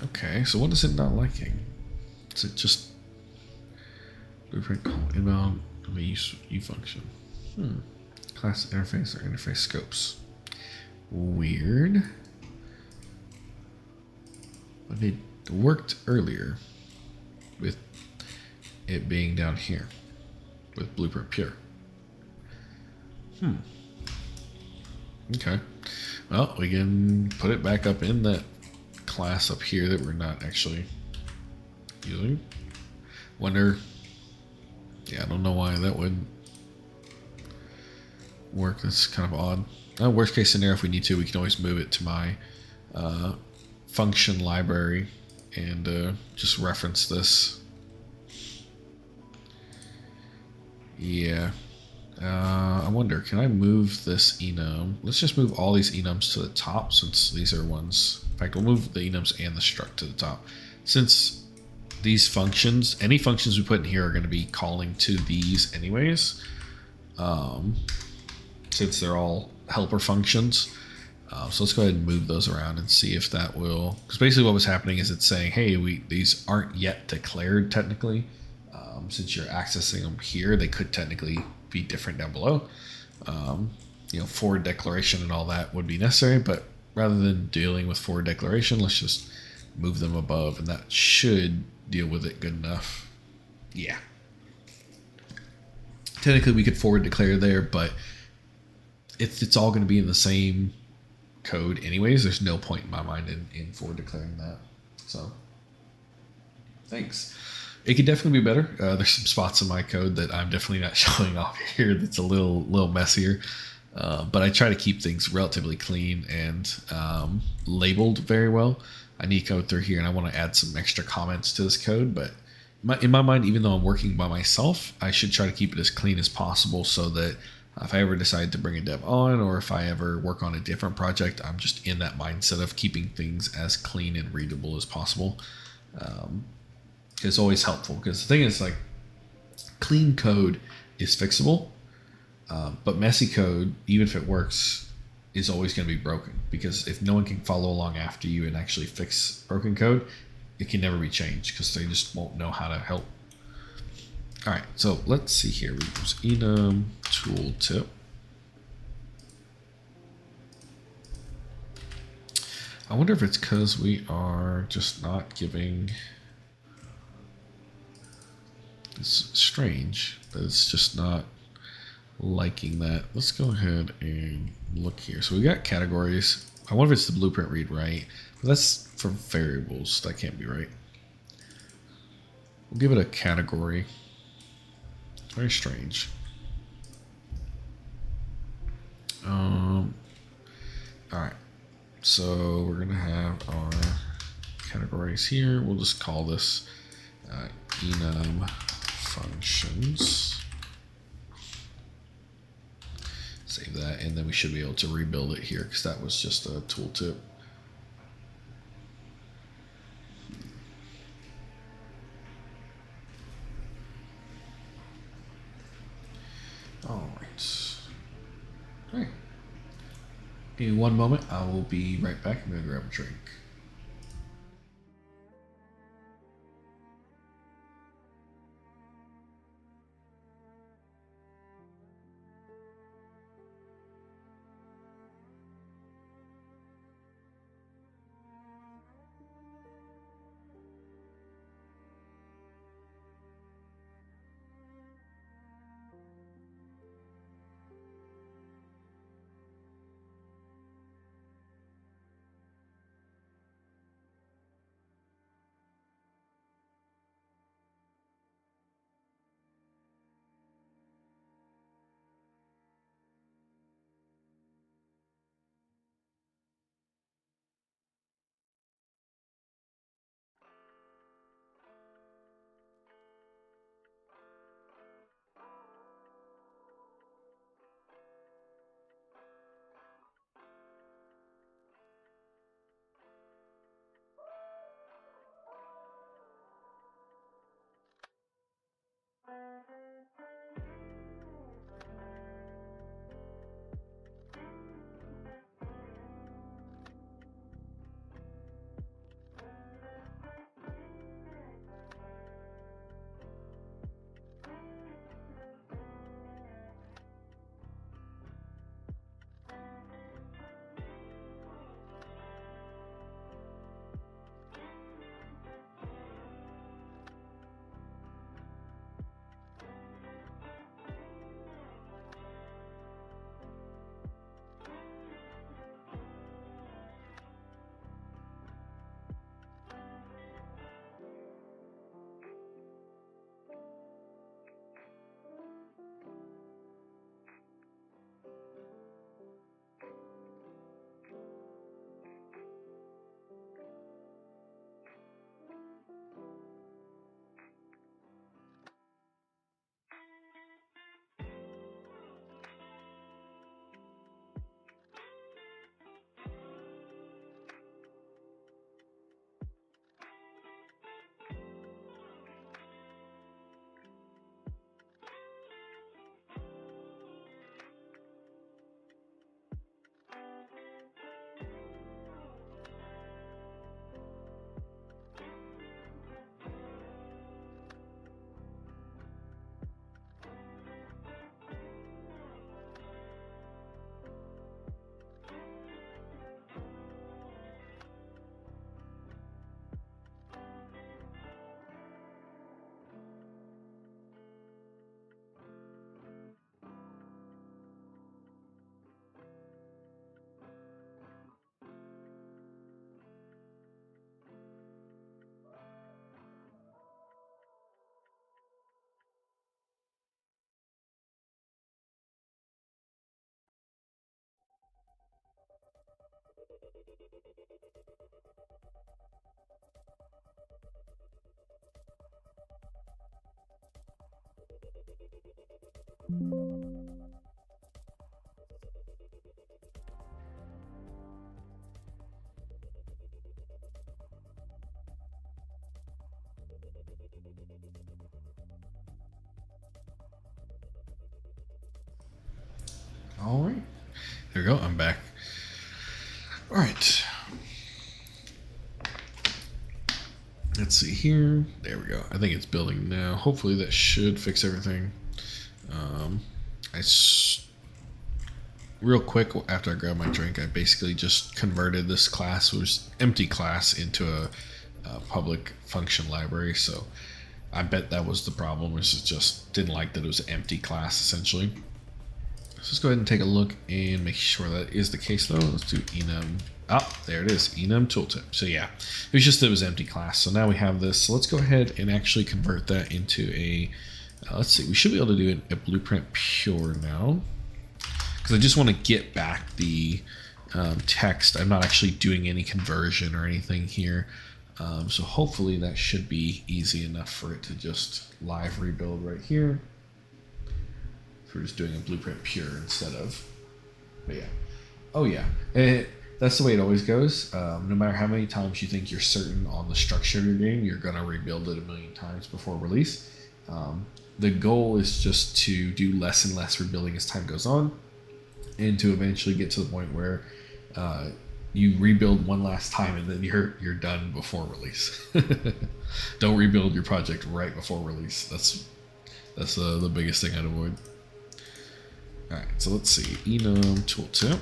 Okay, so what is it not liking? Is it just blueprint call inbound U function? Class interface or interface scopes. Weird. But it worked earlier with it being down here with blueprint pure. Okay. Well, we can put it back up in that class up here that we're not actually using. Wonder. Yeah, I don't know why that would work. That's kind of odd. Worst case scenario, if we need to, we can always move it to my function library and just reference this. Yeah. I wonder, can I move this enum? Let's just move all these enums to the top since these are ones. In fact, we'll move the enums and the struct to the top. Since these functions, any functions we put in here are going to be calling to these anyways. Since they're all helper functions. So let's go ahead and move those around and see if that will, because basically what was happening is it's saying, hey, these aren't yet declared technically. Since you're accessing them here, they could technically be different down below. Forward declaration and all that would be necessary, but rather than dealing with forward declaration, let's just move them above, and that should deal with it good enough. Yeah. Technically, we could forward declare there, but it's all going to be in the same code anyways. There's no point in my mind in forward declaring that. So, thanks. It could definitely be better. There's some spots in my code that I'm definitely not showing off here that's a little messier. But I try to keep things relatively clean and labeled very well. I need code through here, and I want to add some extra comments to this code. But in my mind, even though I'm working by myself, I should try to keep it as clean as possible so that if I ever decide to bring a dev on, or if I ever work on a different project, I'm just in that mindset of keeping things as clean and readable as possible. It's always helpful, because the thing is, like, clean code is fixable, but messy code, even if it works, is always going to be broken, because if no one can follow along after you and actually fix broken code, it can never be changed because they just won't know how to help. All right, so let's see here. We use enum tooltip. I wonder if it's because we are just not giving. It's strange that it's just not liking that. Let's go ahead and look here. So we got categories. I wonder if it's the blueprint read right. But that's for variables. That can't be right. We'll give it a category. It's very strange. All right. So we're gonna have our categories here. We'll just call this enum functions. Save that, and then we should be able to rebuild it here because that was just a tooltip. All right. All right. In one moment, I will be right back. I'm going to grab a drink. All right, there we go. I'm back. All right. Let's see here. There we go. I think it's building now. Hopefully that should fix everything. Real quick after I grabbed my drink, I basically just converted this class, which was empty class, into a public function library. So I bet that was the problem, which is just didn't like that it was an empty class essentially. So let's go ahead and take a look and make sure that is the case though. Let's do enum. Oh, there it is, enum tooltip. So yeah, it was just that it was empty class. So now we have this. So let's go ahead and actually convert that into a, let's see, we should be able to do a blueprint pure now. Because I just want to get back the text. I'm not actually doing any conversion or anything here. So hopefully that should be easy enough for it to just live rebuild right here. So we're just doing a blueprint pure instead of, but yeah. Oh yeah, that's the way it always goes. No matter how many times you think you're certain on the structure of your game, you're gonna rebuild it a million times before release. The goal is just to do less and less rebuilding as time goes on, and to eventually get to the point where you rebuild one last time and then you're done before release. Don't rebuild your project right before release. That's the biggest thing I'd avoid. All right, so let's see, enum tooltip.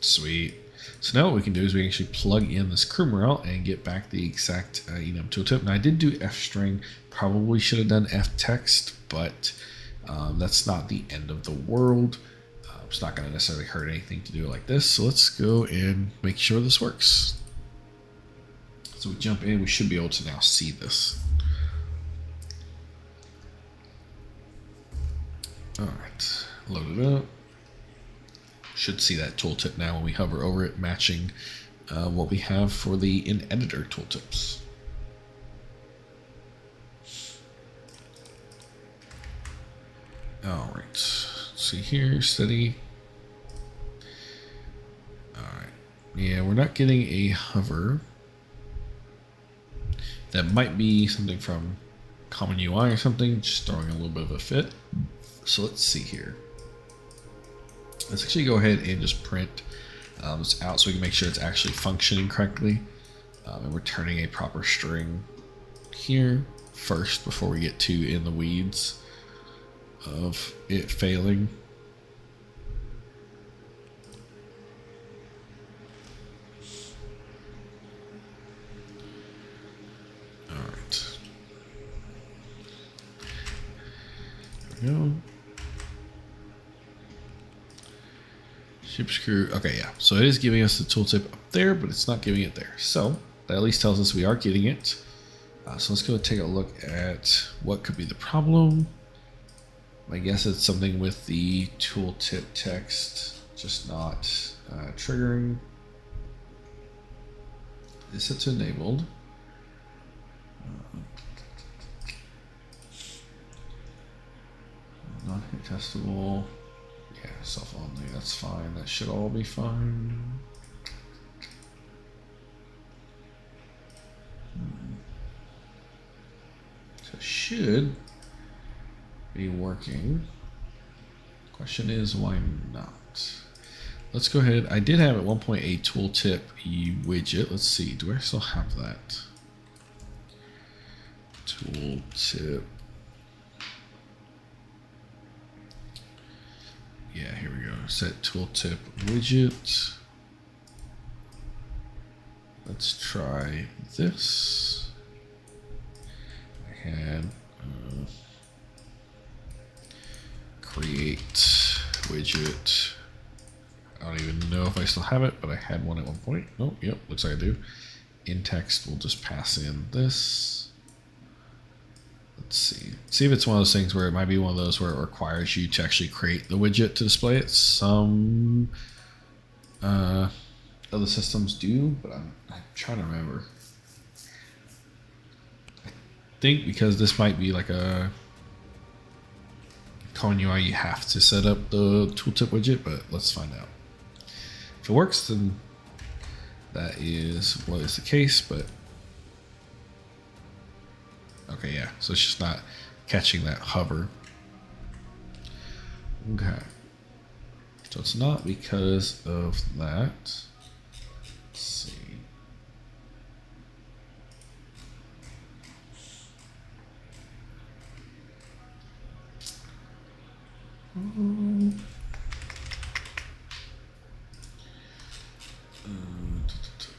Sweet. So now what we can do is we can actually plug in this crew morale and get back the exact enum tooltip. Now I did do fstring, probably should have done ftext, but that's not the end of the world. It's not going to necessarily hurt anything to do it like this. So let's go and make sure this works. So we jump in, we should be able to now see this. All right, load it up. Should see that tooltip now when we hover over it, matching what we have for the in editor tooltips. All right, see here, steady. All right, yeah, we're not getting a hover. That might be something from Common UI or something, just throwing a little bit of a fit. So let's see here. Let's actually go ahead and just print this out so we can make sure it's actually functioning correctly. And returning a proper string here first before we get too in the weeds of it failing. All right. There we go. Ship screw. Okay, yeah. So it is giving us the tooltip up there, but it's not giving it there. So that at least tells us we are getting it. So let's go take a look at what could be the problem. I guess it's something with the tooltip text just not triggering. Is it enabled? Not hit testable. Yeah, self only, that's fine. That should all be fine. So it should be working. Question is why not? Let's go ahead. I did have at one point a tooltip widget. Let's see, do I still have that? Tooltip. Yeah, here we go. Set tooltip widget. Let's try this. I had create widget. I don't even know if I still have it, but I had one at one point. Oh, yep, looks like I do. In text, we'll just pass in this. Let's see. See if it's one of those things where it might be one of those where it requires you to actually create the widget to display it. Some other systems do, but I'm trying to remember. I think because this might be like a Common UI, you have to set up the tooltip widget, but let's find out. If it works, then that is what is the case, but okay, yeah, so it's just not catching that hover. Okay, so it's not because of that. Let's see.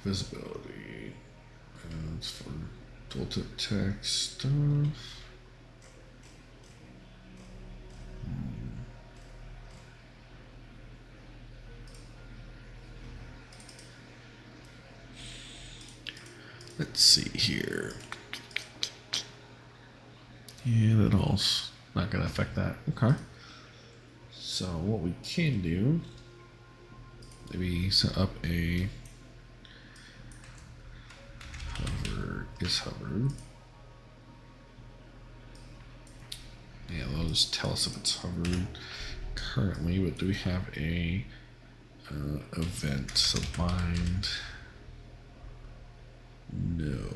Visibility. It's for tooltip text stuff. Let's see here. Yeah, that all's not going to affect that. Okay. So what we can do, maybe set up a hover is hovered. Yeah, they'll just tell us if it's hovered currently, but do we have a event? So bind. No.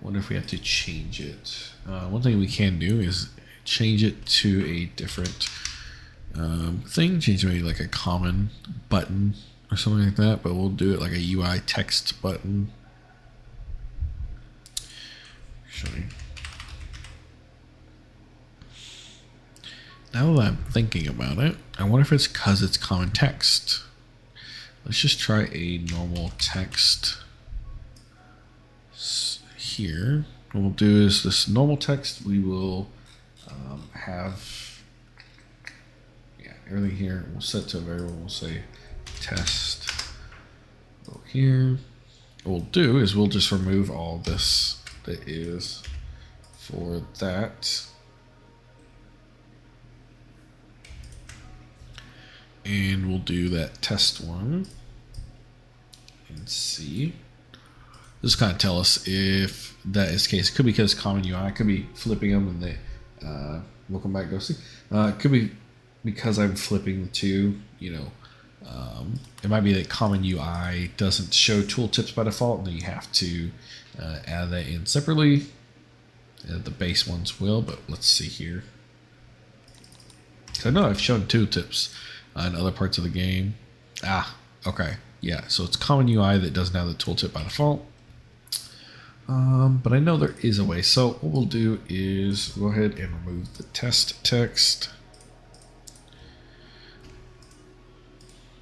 Wonder if we have to change it. One thing we can do is change it to a different thing. Change it to like a common button or something like that. But we'll do it like a UI text button. Actually, now that I'm thinking about it, I wonder if it's because it's common text. Let's just try a normal text here. What we'll do is this normal text, we will have, everything here. We'll set to a variable. We'll say test. Go here. What we'll do is we'll just remove all this that is for that. And we'll do that test one and see. This kind of tell us if that is the case. It could be because common UI. It could be flipping them and they we'll come back and go see. It could be because I'm flipping the two. It might be that common UI doesn't show tooltips by default, and then you have to add that in separately. The base ones will, but let's see here. So I know I've shown tooltips in other parts of the game. Okay, yeah. So it's common UI that doesn't have the tooltip by default. But I know there is a way. So what we'll do is go ahead and remove the test text.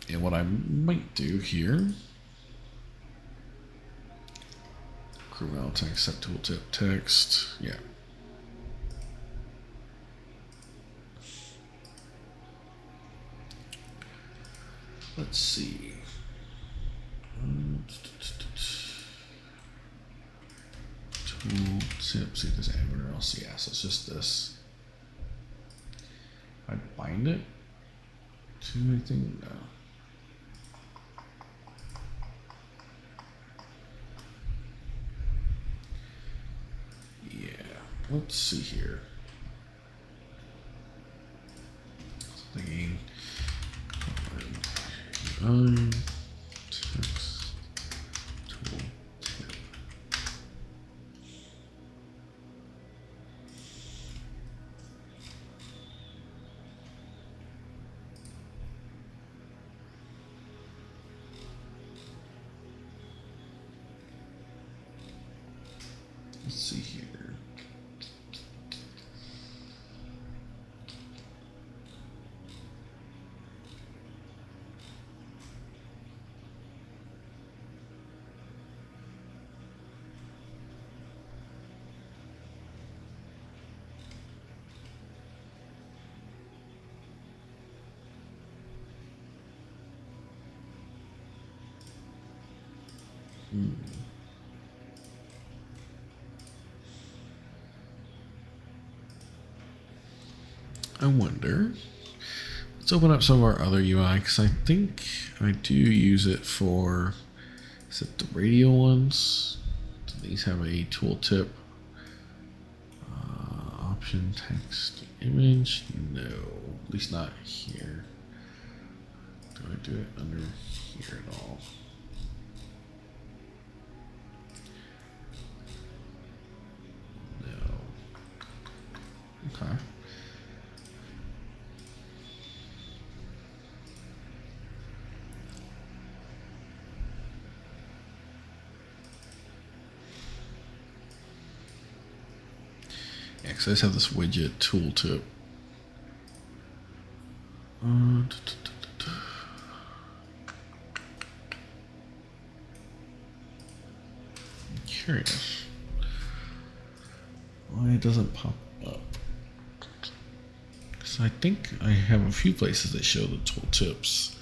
And what I might do here, criminal text, set tooltip text, yeah. Let's see. Tooltip, see if there's anywhere else. Yeah, so it's just this. If I bind it to anything, no. Let's see here. Thinking text tooltip. Let's see here. I wonder. Let's open up some of our other UI because I think I do use it for, is it the radial ones? Do these have a tooltip? Option text image. No, at least not here. Do I do it under here at all? No. Okay. Yeah, because I just have this widget tooltip. I'm curious why it doesn't pop up. Because I think I have a few places that show the tooltips.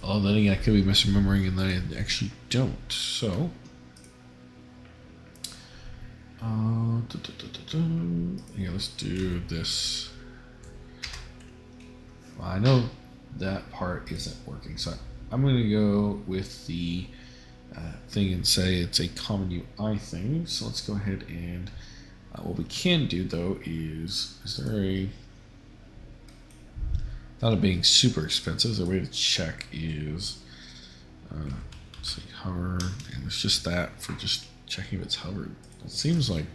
Although then again, I could be misremembering and I actually don't. So, yeah, let's do this. Well, I know that part isn't working, so I'm going to go with the thing and say it's a common UI thing. So let's go ahead and what we can do though is there a, without it being super expensive, the way to check is let's see, hover, and it's just that for just checking if it's hovered. It seems like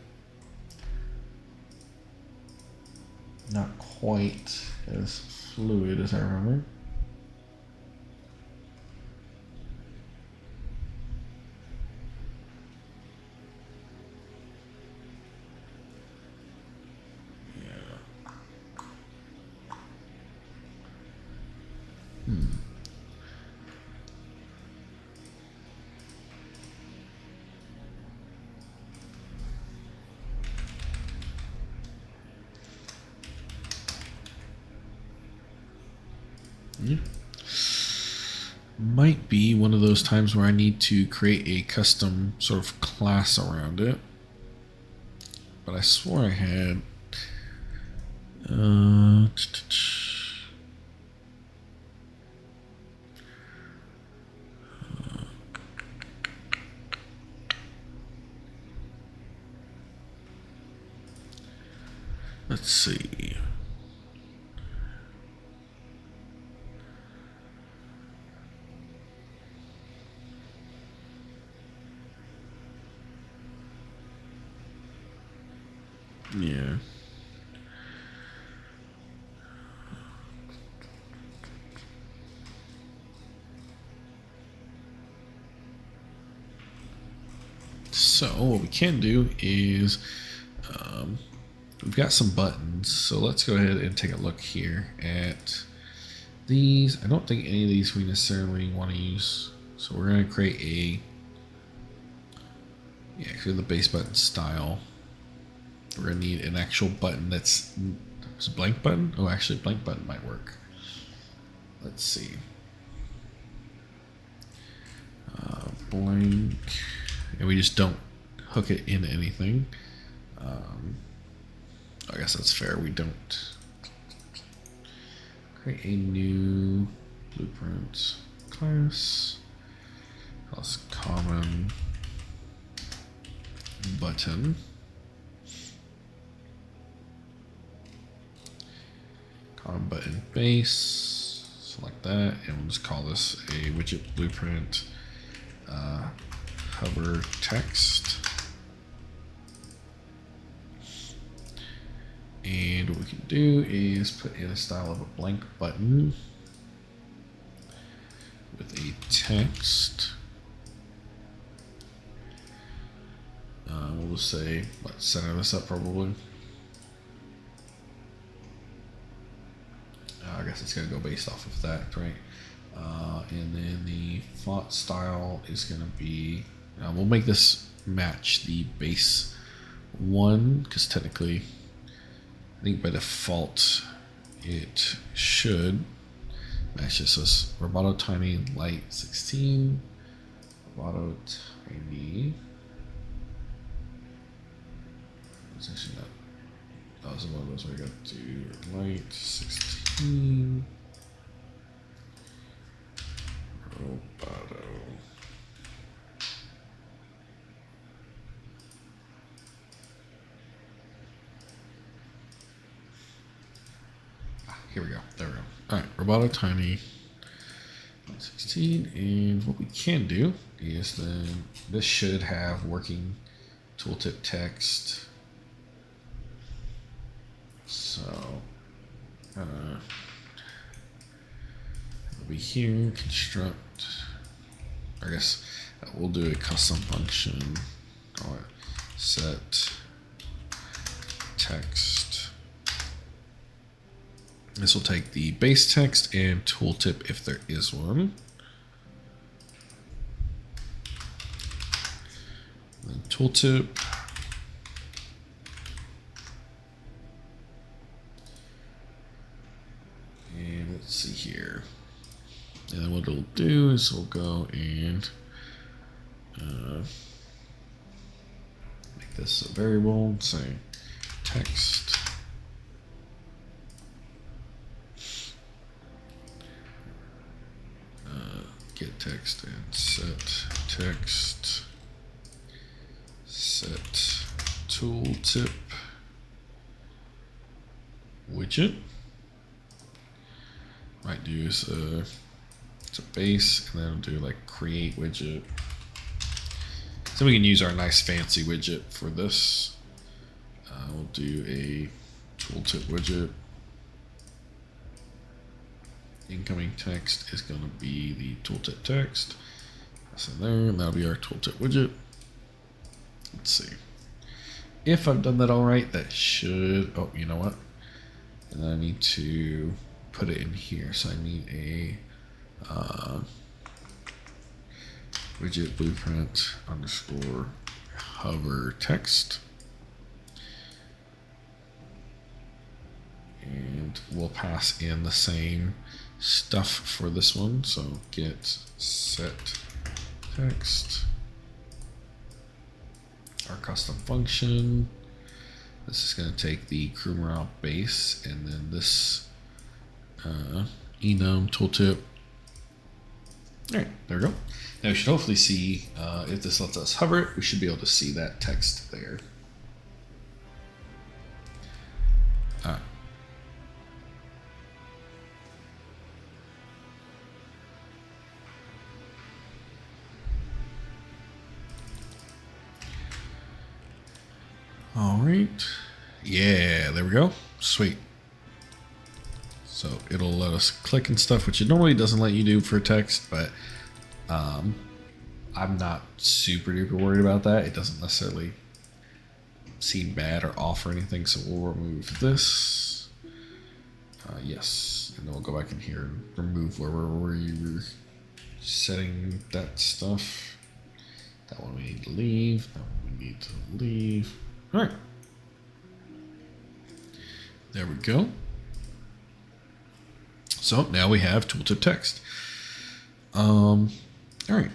not quite as fluid as I remember. Might be one of those times where I need to create a custom sort of class around it. But I swore I had. Let's see. Yeah. So what we can do is we've got some buttons. So let's go ahead and take a look here at these. I don't think any of these we necessarily want to use. So we're going to create create the base button style. We're going to need an actual button that's a blank button. Oh, actually, blank button might work. Let's see. Blank. And we just don't hook it into anything. I guess that's fair. We don't create a new blueprint class. Common button. Common button base. Select that, and we'll just call this a widget blueprint hover text. And what we can do is put in a style of a blank button with a text. We'll say, let's center this up probably. I guess it's going to go based off of that, right? And then the font style is going to be, we'll make this match the base one, because technically, I think by default, it should match this. So it's Roboto Tiny Light 16, Roboto Tiny. It's actually not. That was one of those where I got to Light 16. Roboto. Here we go. There we go. All right, Roboto Tiny 16. And what we can do is then this should have working tooltip text. So it'll be here, construct. I guess we'll do a custom function. Call it set text. This will take the base text and tooltip if there is one. Then tooltip. And let's see here. And then what it'll do is we'll go and make this a variable, say text. Get text and set text, set tooltip widget. Might do is it's a base, and then we'll do like create widget. So we can use our nice fancy widget for this. We'll do a tooltip widget. Incoming text is going to be the tooltip text. That's in there, and that'll be our tooltip widget. Let's see. If I've done that all right, that should, oh, you know what? And then I need to put it in here. So I need a widget blueprint underscore hover text. And we'll pass in the same stuff for this one. So get set text, our custom function. This is going to take the crew morale base, and then this enum tooltip. All right, there we go. Now we should hopefully see if this lets us hover it, we should be able to see that text there. All right. Yeah, there we go. Sweet. So it'll let us click and stuff, which it normally doesn't let you do for text, but I'm not super duper worried about that. It doesn't necessarily seem bad or off or anything, so we'll remove this. Yes, and then we'll go back in here and remove where you were setting that stuff. That one we need to leave. That one we need to leave. All right. There we go. So now we have tooltip text. All right.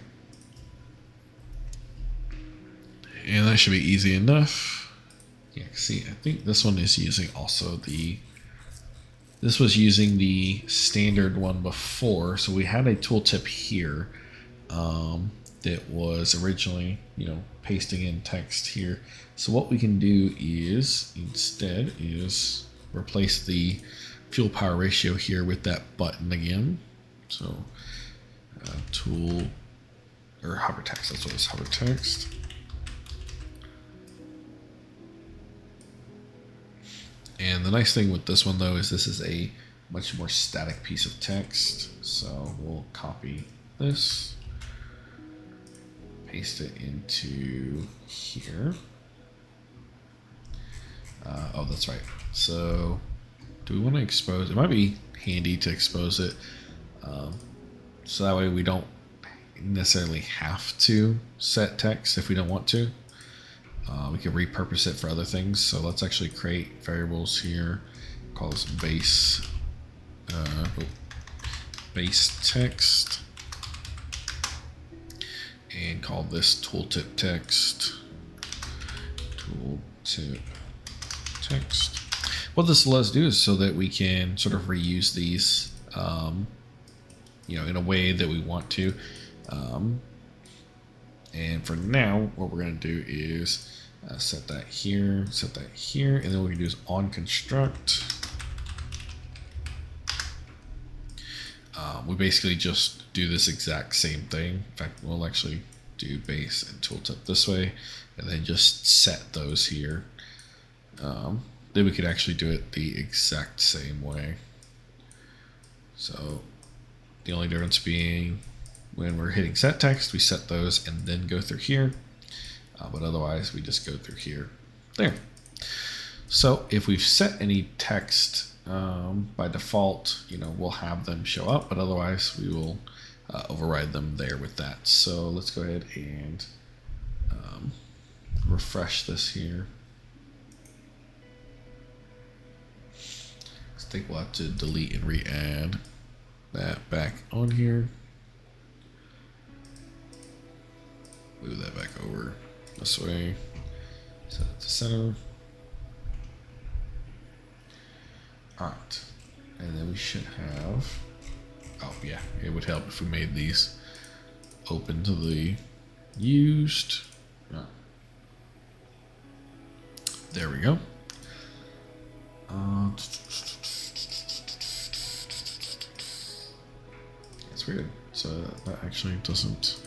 And that should be easy enough. Yeah, see, I think this one is using also this was using the standard one before. So we had a tooltip here that was originally, pasting in text here. So what we can do is instead is replace the fuel power ratio here with that button again. So tool or hover text, that's what it's, hover text. And the nice thing with this one though is this is a much more static piece of text. So we'll copy this, paste it into here. Oh, that's right. So do we want to expose? It might be handy to expose it. So that way we don't necessarily have to set text if we don't want to. We can repurpose it for other things. So let's actually create variables here. Call this base text, and call this tooltip text. Tooltip text. what this lets us do is so that we can sort of reuse these, in a way that we want to. And for now, what we're going to do is set that here, and then what we can do is on construct. We basically just do this exact same thing. In fact, we'll actually do base and tooltip this way, and then just set those here. Then we could actually do it the exact same way. So the only difference being when we're hitting set text, we set those and then go through here. But otherwise, we just go through here. There. So if we've set any text by default, we'll have them show up, but otherwise we will override them there with that. So let's go ahead and refresh this here. I think we'll have to delete and re-add that back on here. Move that back over this way. Set it to center. Alright. And then we should have, oh yeah, it would help if we made these open to the used. There we go. It's weird. So that actually doesn't.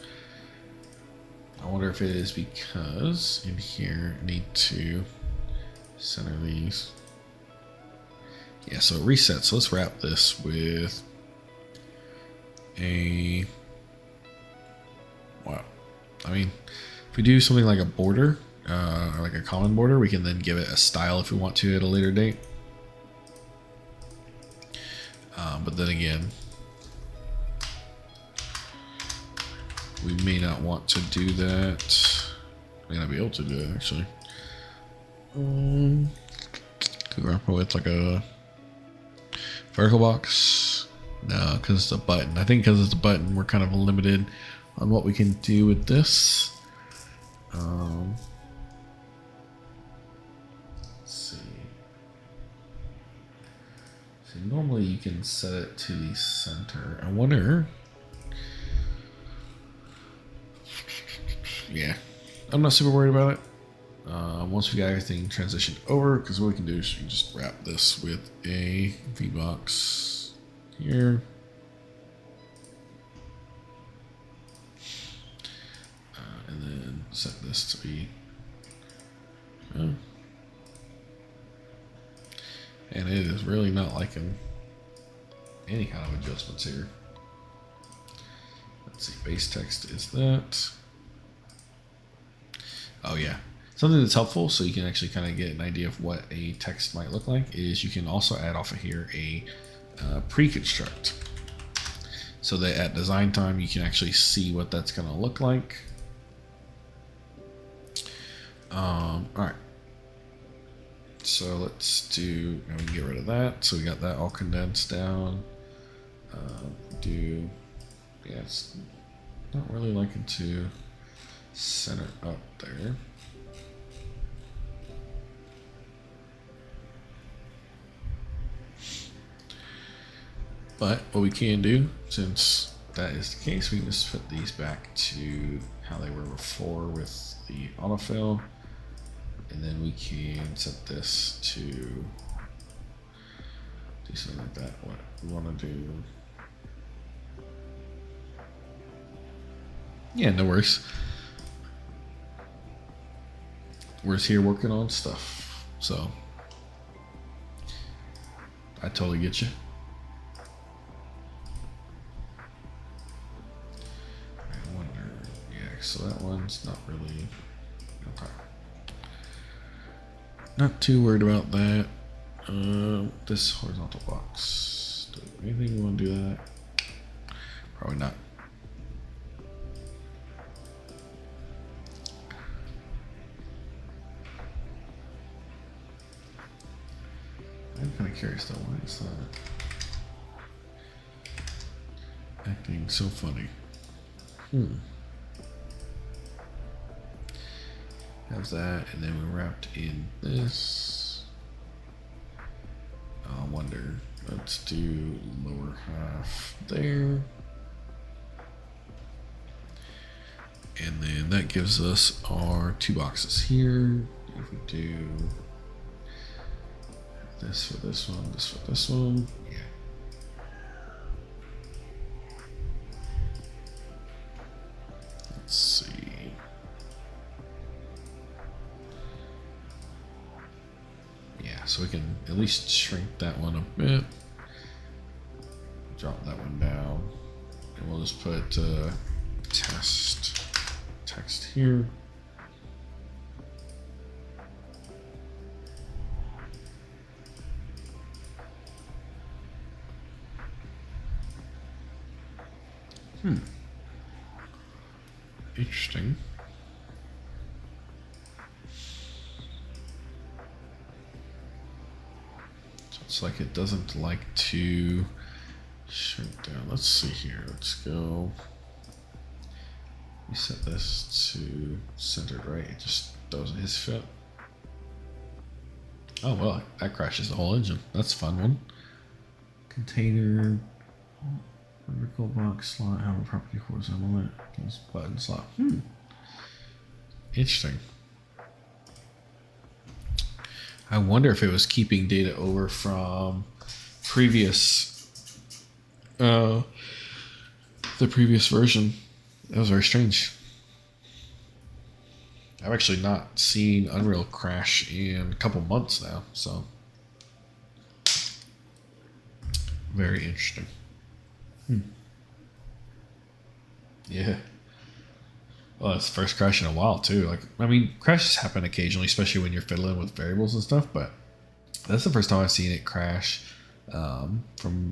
I wonder if it is because in here I need to center these. Yeah, so it resets. So let's wrap this with a. Wow. I mean, if we do something like a border, or like a common border, we can then give it a style if we want to at a later date. But then again, we may not want to do that. May not be able to do it actually. Could wrap it with like a vertical box. No, because it's a button. I think because it's a button, we're kind of limited on what we can do with this. Let's see. So normally you can set it to the center. I wonder. Yeah, I'm not super worried about it. Once we got everything transitioned over, because what we can do is we can just wrap this with a V-box here. And then set this to be. And it is really not liking any kind of adjustments here. Let's see, base text is that. Oh yeah, something that's helpful so you can actually kind of get an idea of what a text might look like is you can also add off of here a pre-construct, so that at design time you can actually see what that's going to look like. All right, so let's do, and we can get rid of that. So we got that all condensed down. Yeah, it's not really liking to center up there. But what we can do, since that is the case, we can just put these back to how they were before with the autofill, and then we can set this to do something like that. What we want to do. Yeah, no worries. We're just here working on stuff, so I totally get you. I wonder, yeah, so that one's not really, okay. Not too worried about that. This horizontal box, do anything we want to do that? Probably not. I'm kind of curious though, why is that acting so funny? Have that, and then we wrapped in this. wonder. Let's do lower half there. And then that gives us our 2 boxes here. If we do this for this one, this for this one. Yeah. Let's see. Yeah, so we can at least shrink that one a bit. Drop that one down. And we'll just put test text here. Interesting. So it's like it doesn't like to shrink down. Let's see here. Let's go. We set this to centered, right? It just doesn't his fit. Oh well, that crashes the whole engine. That's a fun one. Container, vertical box slot, how a property horizontal it. This button slot. Interesting. I wonder if it was keeping data over from previous, the previous version. That was very strange. I've actually not seen Unreal crash in a couple months now, so very interesting. Yeah. Well, it's the first crash in a while too. Like, I mean, crashes happen occasionally, especially when you're fiddling with variables and stuff. But that's the first time I've seen it crash from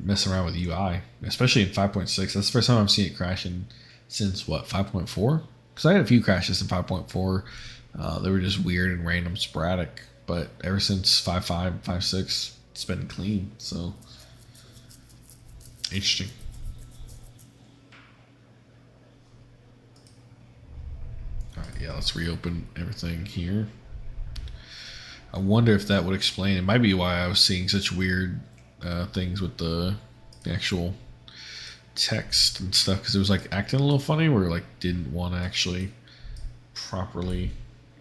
messing around with UI, especially in 5.6. That's the first time I've seen it crash since what, 5.4? Because I had a few crashes in 5.4. They were just weird and random, sporadic. But ever since 5.5, 5.6, it's been clean. So interesting. Yeah, let's reopen everything here. I wonder if that would explain. It might be why I was seeing such weird things with the actual text and stuff, because it was like acting a little funny, where it like didn't want to actually properly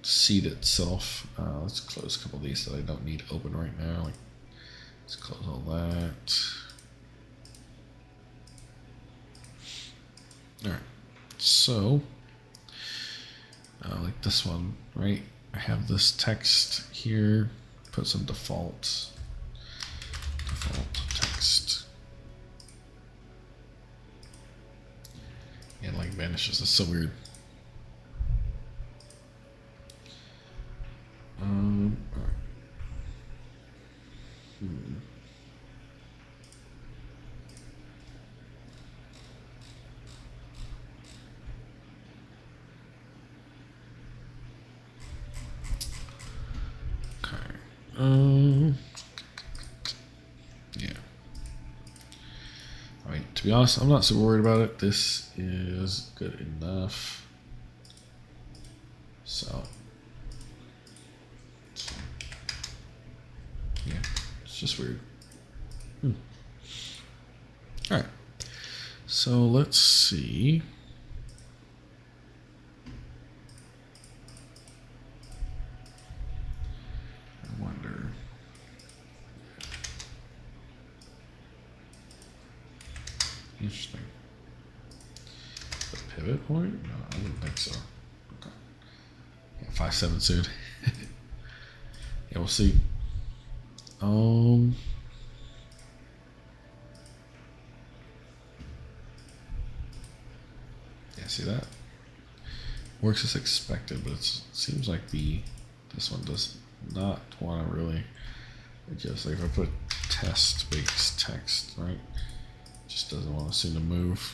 seat itself. Let's close a couple of these that I don't need open right now. Like, let's close all that. All right, so. Like this one, right? I have this text here, put some default text, and like vanishes. That's so weird. All right. Yeah. I mean, to be honest, I'm not so worried about it. This is good enough. So, yeah, it's just weird. All right. So let's see. Interesting. The pivot point? No, I wouldn't think so. Okay. Yeah, 5.7 soon. Yeah, we'll see. Yeah, see that? Works as expected, but it seems like this one does not want to really adjust. Like if I put test base text, right? Just doesn't want to seem to move.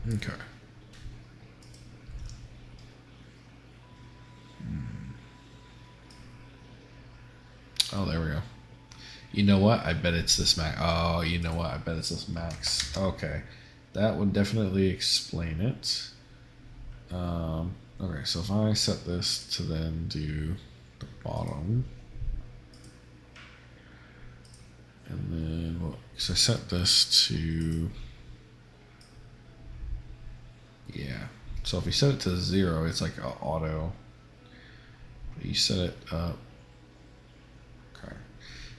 Okay. Oh, there we go. You know what? I bet it's this max. Oh, you know what? I bet it's this max. Okay. That would definitely explain it. Okay, so if I set this to then do the bottom, and then, well, so I set this to, yeah. So if you set it to 0, it's like auto. You set it up. Okay.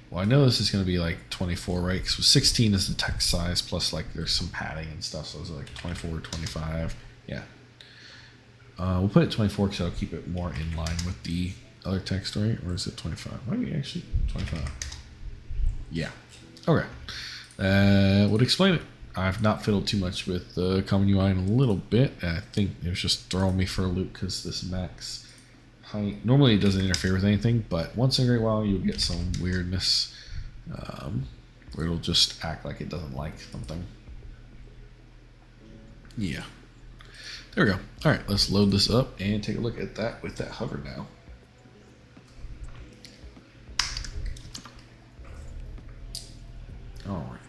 Well, I know this is going to be like 24, right? Because 16 is the text size, plus like there's some padding and stuff, so it's like 24, 25. Yeah. We'll put it 24 because I'll keep it more in line with the other text, right? Or is it 25? Might be actually 25. Yeah. Okay. Would explain it. I've not fiddled too much with the common UI in a little bit. I think it was just throwing me for a loop because this max height, normally it doesn't interfere with anything, but once in a great while you'll get some weirdness where it'll just act like it doesn't like something. Yeah. There we go. All right, let's load this up and take a look at that with that hover now. All right.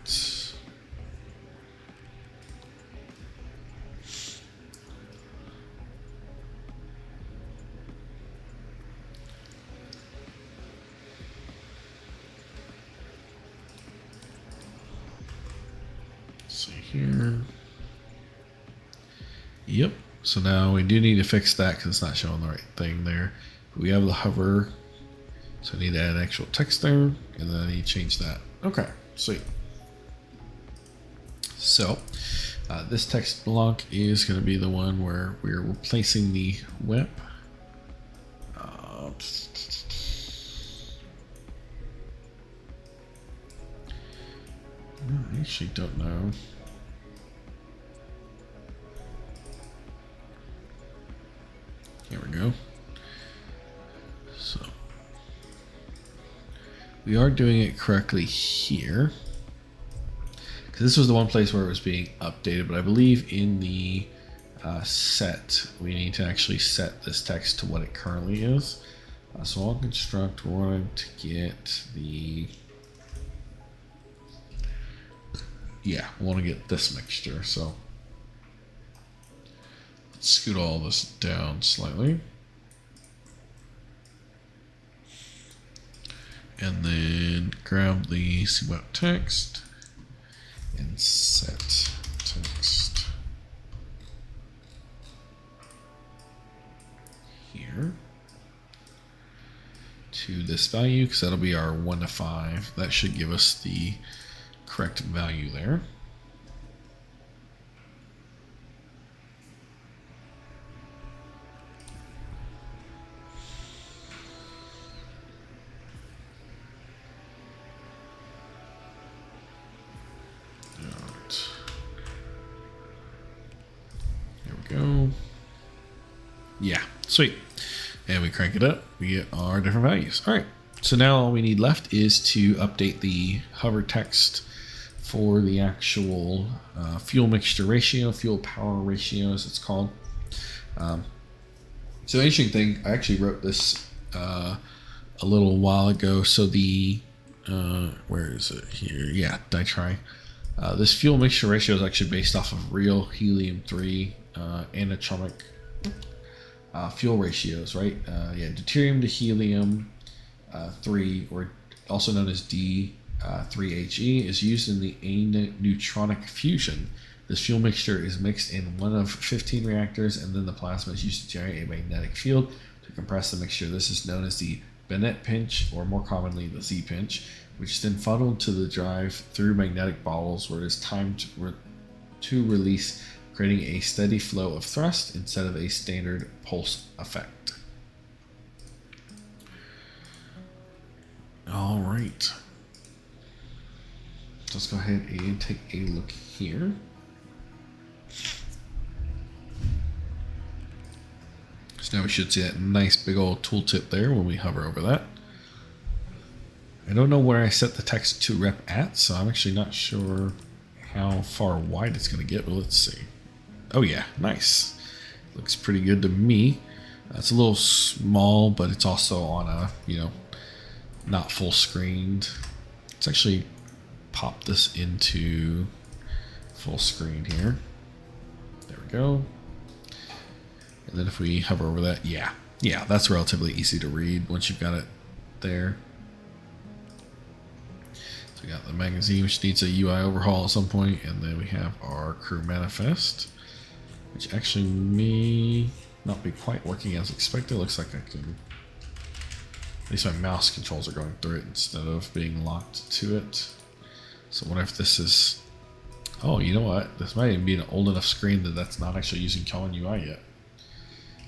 See here. Yep. So now we do need to fix that because it's not showing the right thing there. We have the hover, so I need to add actual text there, and then I need to change that. Okay, sweet. So this text block is going to be the one where we're replacing the whip. I actually don't know. Here we go. So we are doing it correctly here, because this was the one place where it was being updated, but I believe in the set we need to actually set this text to what it currently is. So I'll construct, we're wanting to get the, yeah, I want to get this mixture, so let's scoot all this down slightly. And then grab the CWAP text and set text here to this value, because that'll be our 1 to 5. That should give us the correct value there. Go. Yeah, sweet. And we crank it up, we get our different values. All right, so now all we need left is to update the hover text for the actual fuel mixture ratio, fuel power ratio as it's called. So interesting thing, I actually wrote this a little while ago. So the, where is it here? Yeah, ditri. This fuel mixture ratio is actually based off of real helium-3 anitromic fuel ratios, right? Yeah, deuterium to helium 3, or also known as D3HE, is used in the aneutronic fusion. This fuel mixture is mixed in one of 15 reactors, and then the plasma is used to generate a magnetic field to compress the mixture. This is known as the Bennett pinch, or more commonly the Z pinch, which is then funneled to the drive through magnetic bottles where it is timed to release, creating a steady flow of thrust instead of a standard pulse effect. All right. Let's go ahead and take a look here. So now we should see that nice big old tooltip there when we hover over that. I don't know where I set the text to rep at, so I'm actually not sure how far wide it's going to get, but let's see. Oh yeah, nice. Looks pretty good to me. It's a little small, but it's also on a, not full screened. Let's actually pop this into full screen here. There we go. And then if we hover over that, yeah, that's relatively easy to read once you've got it there. So we got the magazine, which needs a UI overhaul at some point, and then we have our crew manifest, which actually may not be quite working as expected. Looks like I can, at least my mouse controls are going through it instead of being locked to it. So what if this is, oh, you know what? This might even be an old enough screen that that's not actually using Common UI yet.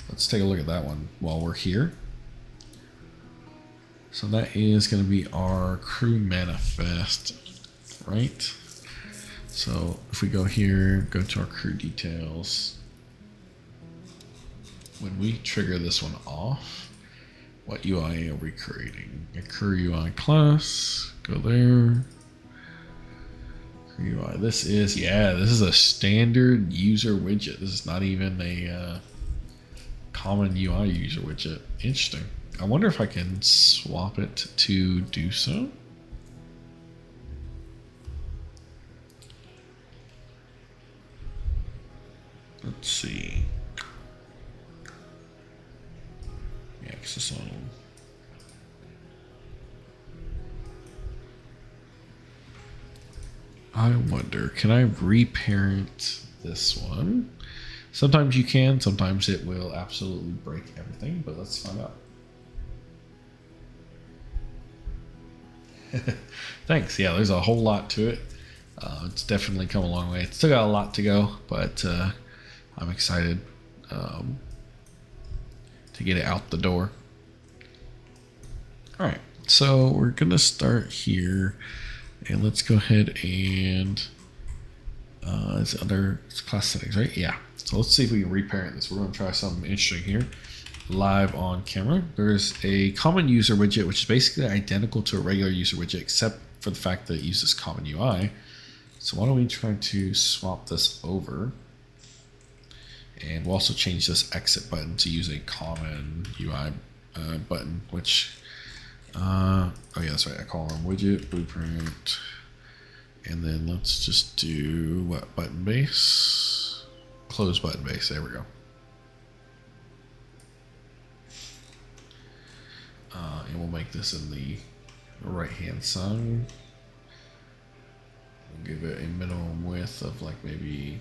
Let's take a look at that one while we're here. So that is going to be our crew manifest, right? So if we go here, go to our crew details. When we trigger this one off, what UI are we creating? A crew UI class, go there. Crew UI, this is a standard user widget. This is not even a common UI user widget. Interesting. I wonder if I can swap it to do so. Let's see. Access on. I wonder, can I reparent this one? Sometimes you can, sometimes it will absolutely break everything, but let's find out. Thanks. Yeah, there's a whole lot to it. It's definitely come a long way. It's still got a lot to go, but I'm excited to get it out the door. All right, so we're gonna start here, and let's go ahead and it's under class settings, right? Yeah. So let's see if we can reparent this. We're gonna try something interesting here, live on camera. There's a common user widget, which is basically identical to a regular user widget, except for the fact that it uses common UI. So why don't we try to swap this over? And we'll also change this exit button to use a common UI button, which, oh yeah, that's right. I call them widget, blueprint. And then let's just do what, button base, close button base. There we go. And we'll make this in the right-hand side. We'll give it a minimum width of like maybe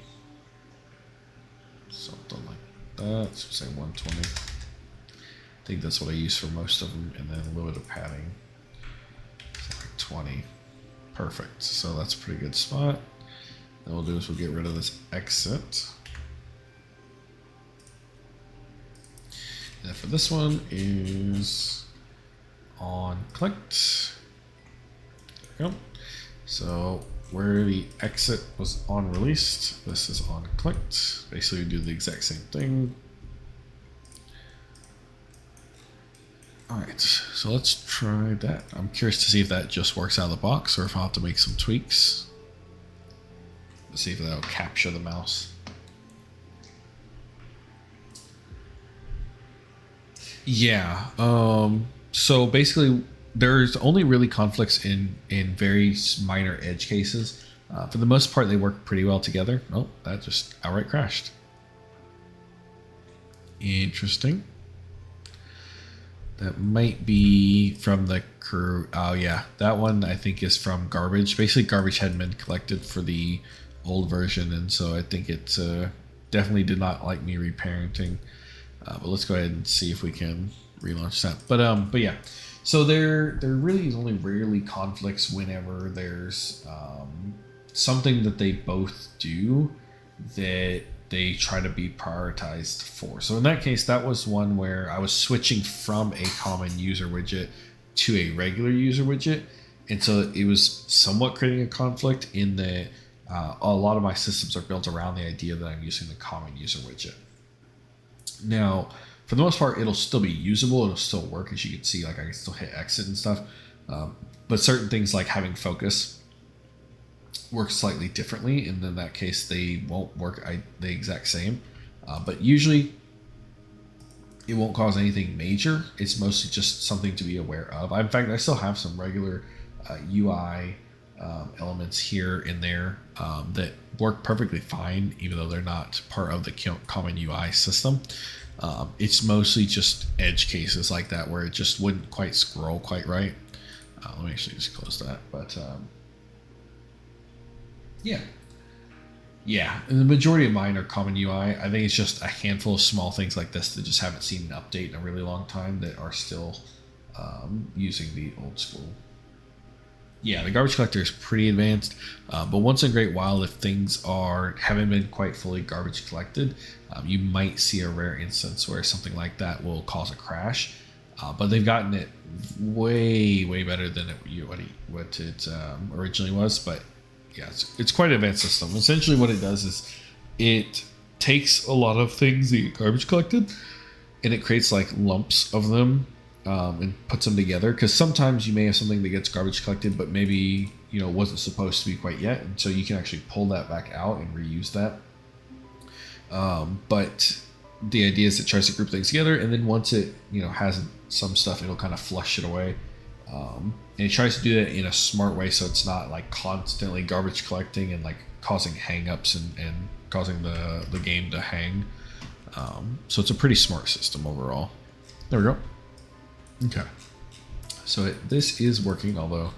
something like that. So say 120. I think that's what I use for most of them, and then a little bit of padding. So like 20. Perfect. So that's a pretty good spot. Then we'll do is we'll get rid of this exit. And for this one is on clicked. There we go. So where the exit was on released, this is on clicked. Basically, we do the exact same thing. All right, so let's try that. I'm curious to see if that just works out of the box or if I'll have to make some tweaks. Let's see if that'll capture the mouse. Yeah, so basically there's only really conflicts in very minor edge cases. For the most part, they work pretty well together. Oh, that just outright crashed. Interesting. That might be from the crew. Oh yeah, that one I think is from garbage. Basically, garbage hadn't been collected for the old version, and so I think it definitely did not like me reparenting. But let's go ahead and see if we can relaunch that. But yeah, so there really is only rarely conflicts whenever there's something that they both do that they try to be prioritized for. So in that case, that was one where I was switching from a common user widget to a regular user widget. And so it was somewhat creating a conflict in that a lot of my systems are built around the idea that I'm using the common user widget. Now, for the most part, it'll still be usable. It'll still work. As you can see, like I can still hit exit and stuff. But certain things like having focus work slightly differently, and in that case they won't work the exact same, but usually it won't cause anything major. It's mostly just something to be aware of. In fact, I still have some regular UI elements here and there that work perfectly fine, even though they're not part of the common UI system. It's mostly just edge cases like that where it just wouldn't quite scroll quite right. Let me actually just close that. But yeah. Yeah, and the majority of mine are common UI. I think it's just a handful of small things like this that just haven't seen an update in a really long time that are still using the old school. Yeah, the garbage collector is pretty advanced, but once in a great while, if things haven't been quite fully garbage collected, you might see a rare instance where something like that will cause a crash. But they've gotten it way better than what it originally was. But yeah, it's quite an advanced system. Essentially, what it does is it takes a lot of things that get garbage collected, and it creates like lumps of them and puts them together. Because sometimes you may have something that gets garbage collected, but maybe wasn't supposed to be quite yet, and so you can actually pull that back out and reuse that. But the idea is it tries to group things together, and then once it has some stuff, it'll kind of flush it away. And it tries to do that in a smart way, so it's not like constantly garbage collecting and like causing hang-ups and causing the game to hang. So it's a pretty smart system overall. There we go. Okay. So this is working, although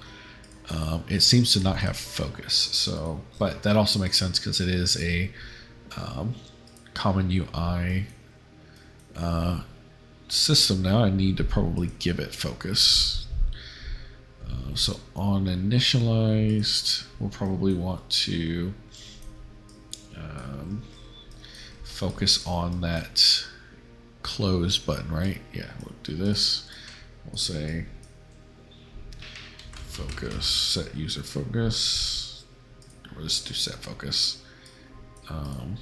it seems to not have focus. So, but that also makes sense because it is a common UI system now. I need to probably give it focus. So on initialized, we'll probably want to focus on that close button, right? Yeah, we'll do this. We'll say focus, set user focus. We'll just do set focus. I'm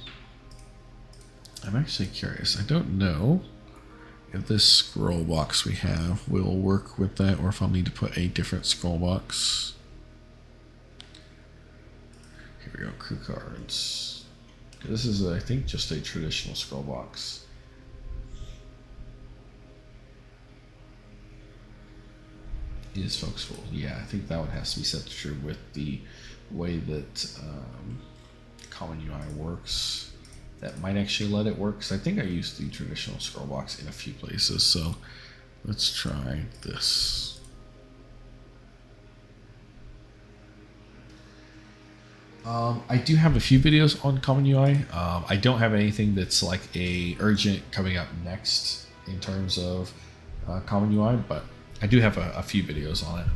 actually curious. I don't know if this scroll box we have will work with that, or if I'll need to put a different scroll box. Here we go, crew cards. This is, I think, just a traditional scroll box. Is focusable. Yeah, I think that one has to be set to true with the way that common UI works. That might actually let it work, because I think I used the traditional scroll box in a few places. So let's try this. I do have a few videos on common UI. I don't have anything that's like a urgent coming up next in terms of common UI, but I do have a few videos on it.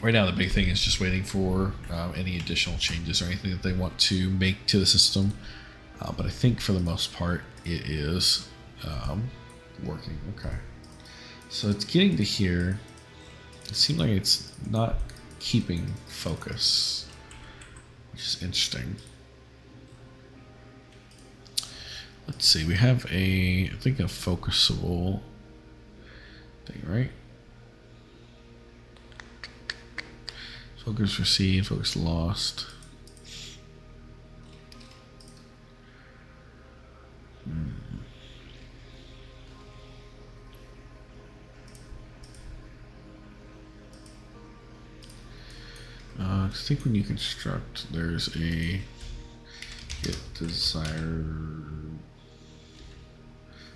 Right now, the big thing is just waiting for any additional changes or anything that they want to make to the system. But I think for the most part, it is working. Okay. So it's getting to here. It seems like it's not keeping focus, which is interesting. Let's see. We have I think a focusable thing, right? Focus received, focus lost. I think when you construct, there's a get desired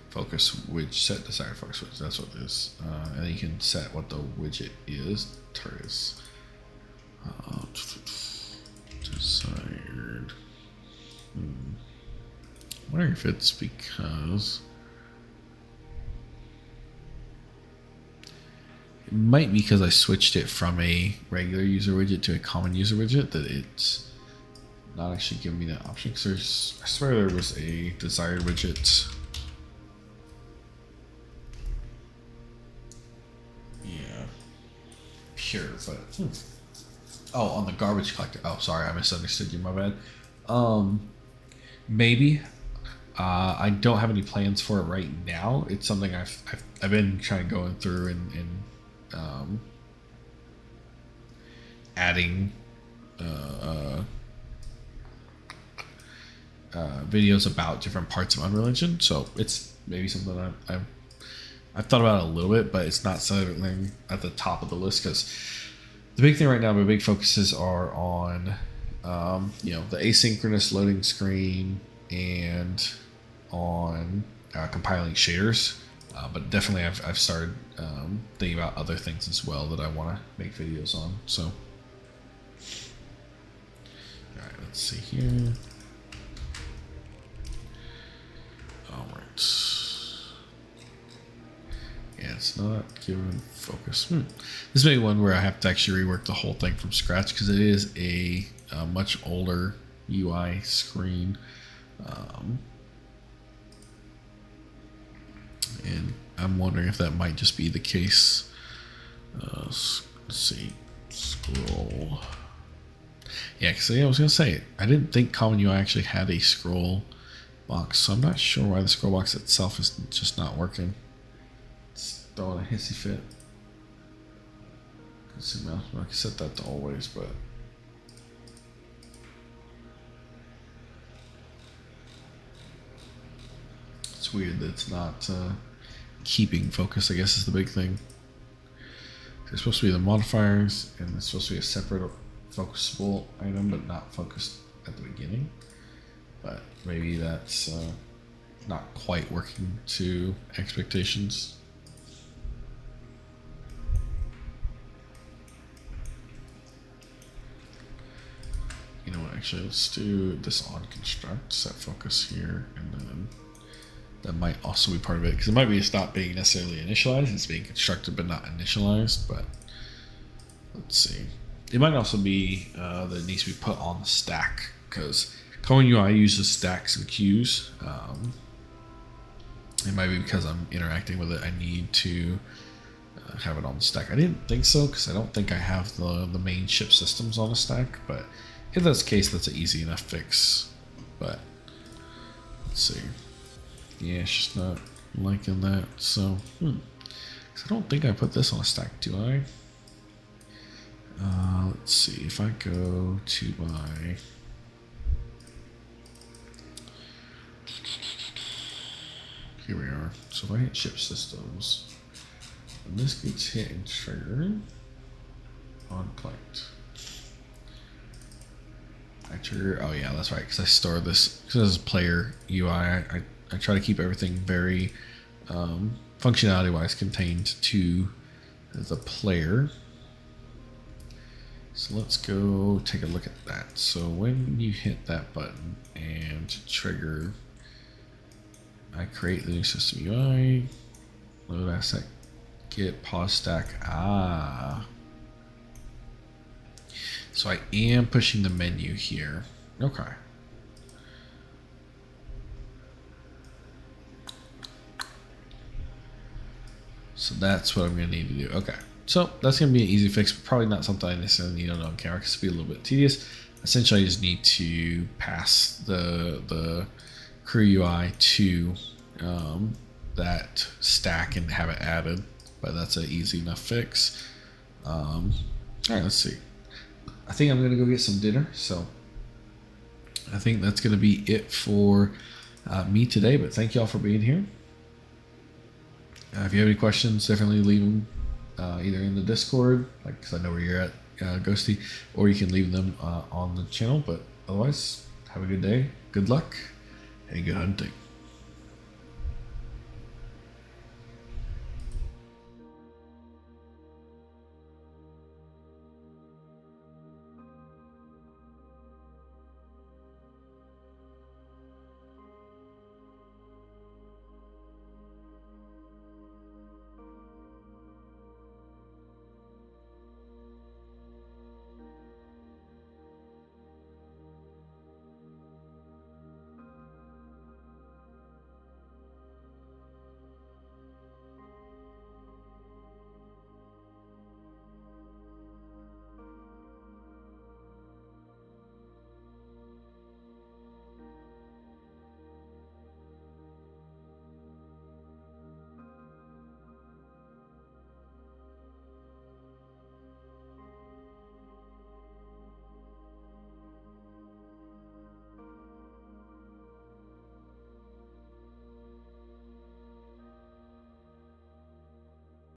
focus widget, set desired focus widget. That's what it is. And then you can set what the widget is. Targets. Desired. I wonder if it's because it might be because I switched it from a regular user widget to a common user widget that it's not actually giving me that option. Because I swear there was a desired widget. Yeah, pure, but. Oh, on the garbage collector. Oh, sorry, I misunderstood you. My bad. Maybe. I don't have any plans for it right now. It's something I've been kind of going through and adding videos about different parts of Unreal Engine. So it's maybe something I've thought about it a little bit, but it's not something at the top of the list because the big thing right now, my big focuses are on, the asynchronous loading screen and on compiling shaders, but definitely I've started thinking about other things as well that I want to make videos on. So, all right, let's see here. All right. Yeah, it's not giving focus. This may be one where I have to actually rework the whole thing from scratch because it is a much older UI screen. And I'm wondering if that might just be the case. Let's see. Scroll. Yeah, because I was going to say, I didn't think Common UI actually had a scroll box, so I'm not sure why the scroll box itself is just not working. It's throwing a hissy fit. I can set that to always, but it's weird that it's not keeping focus, I guess, is the big thing. There's supposed to be the modifiers, and it's supposed to be a separate focusable item, but not focused at the beginning. But maybe that's not quite working to expectations. You know what, actually, let's do this on construct, set focus here, and then that might also be part of it, because it might be it's not being necessarily initialized, it's being constructed but not initialized, but let's see. It might also be that it needs to be put on the stack, because Common UI uses stacks and queues. It might be because I'm interacting with it, I need to have it on the stack. I didn't think so, because I don't think I have the main ship systems on the stack, but if that's the case, that's an easy enough fix. But let's see. Yeah, it's just not liking that. So, because I don't think I put this on a stack, do I? Let's see. If I go to my here we are. So if I hit ship systems, and this gets hit and triggered on client. I trigger. Oh yeah, that's right. Because I store this because as a player UI, I try to keep everything very functionality wise contained to the player. So let's go take a look at that. So when you hit that button and trigger, I create the new system UI, load asset, get pause stack. So I am pushing the menu here. Okay. So that's what I'm going to need to do. Okay. So that's going to be an easy fix, but probably not something I necessarily need to know on camera because it'll be a little bit tedious. Essentially, I just need to pass the crew UI to that stack and have it added, but that's an easy enough fix. All right, let's see. I think I'm gonna go get some dinner, so I think that's gonna be it for me today, but thank you all for being here. If you have any questions, definitely leave them either in the Discord, like, because I know where you're at, Ghosty, or you can leave them on the channel. But otherwise, have a good day, good luck, and good hunting.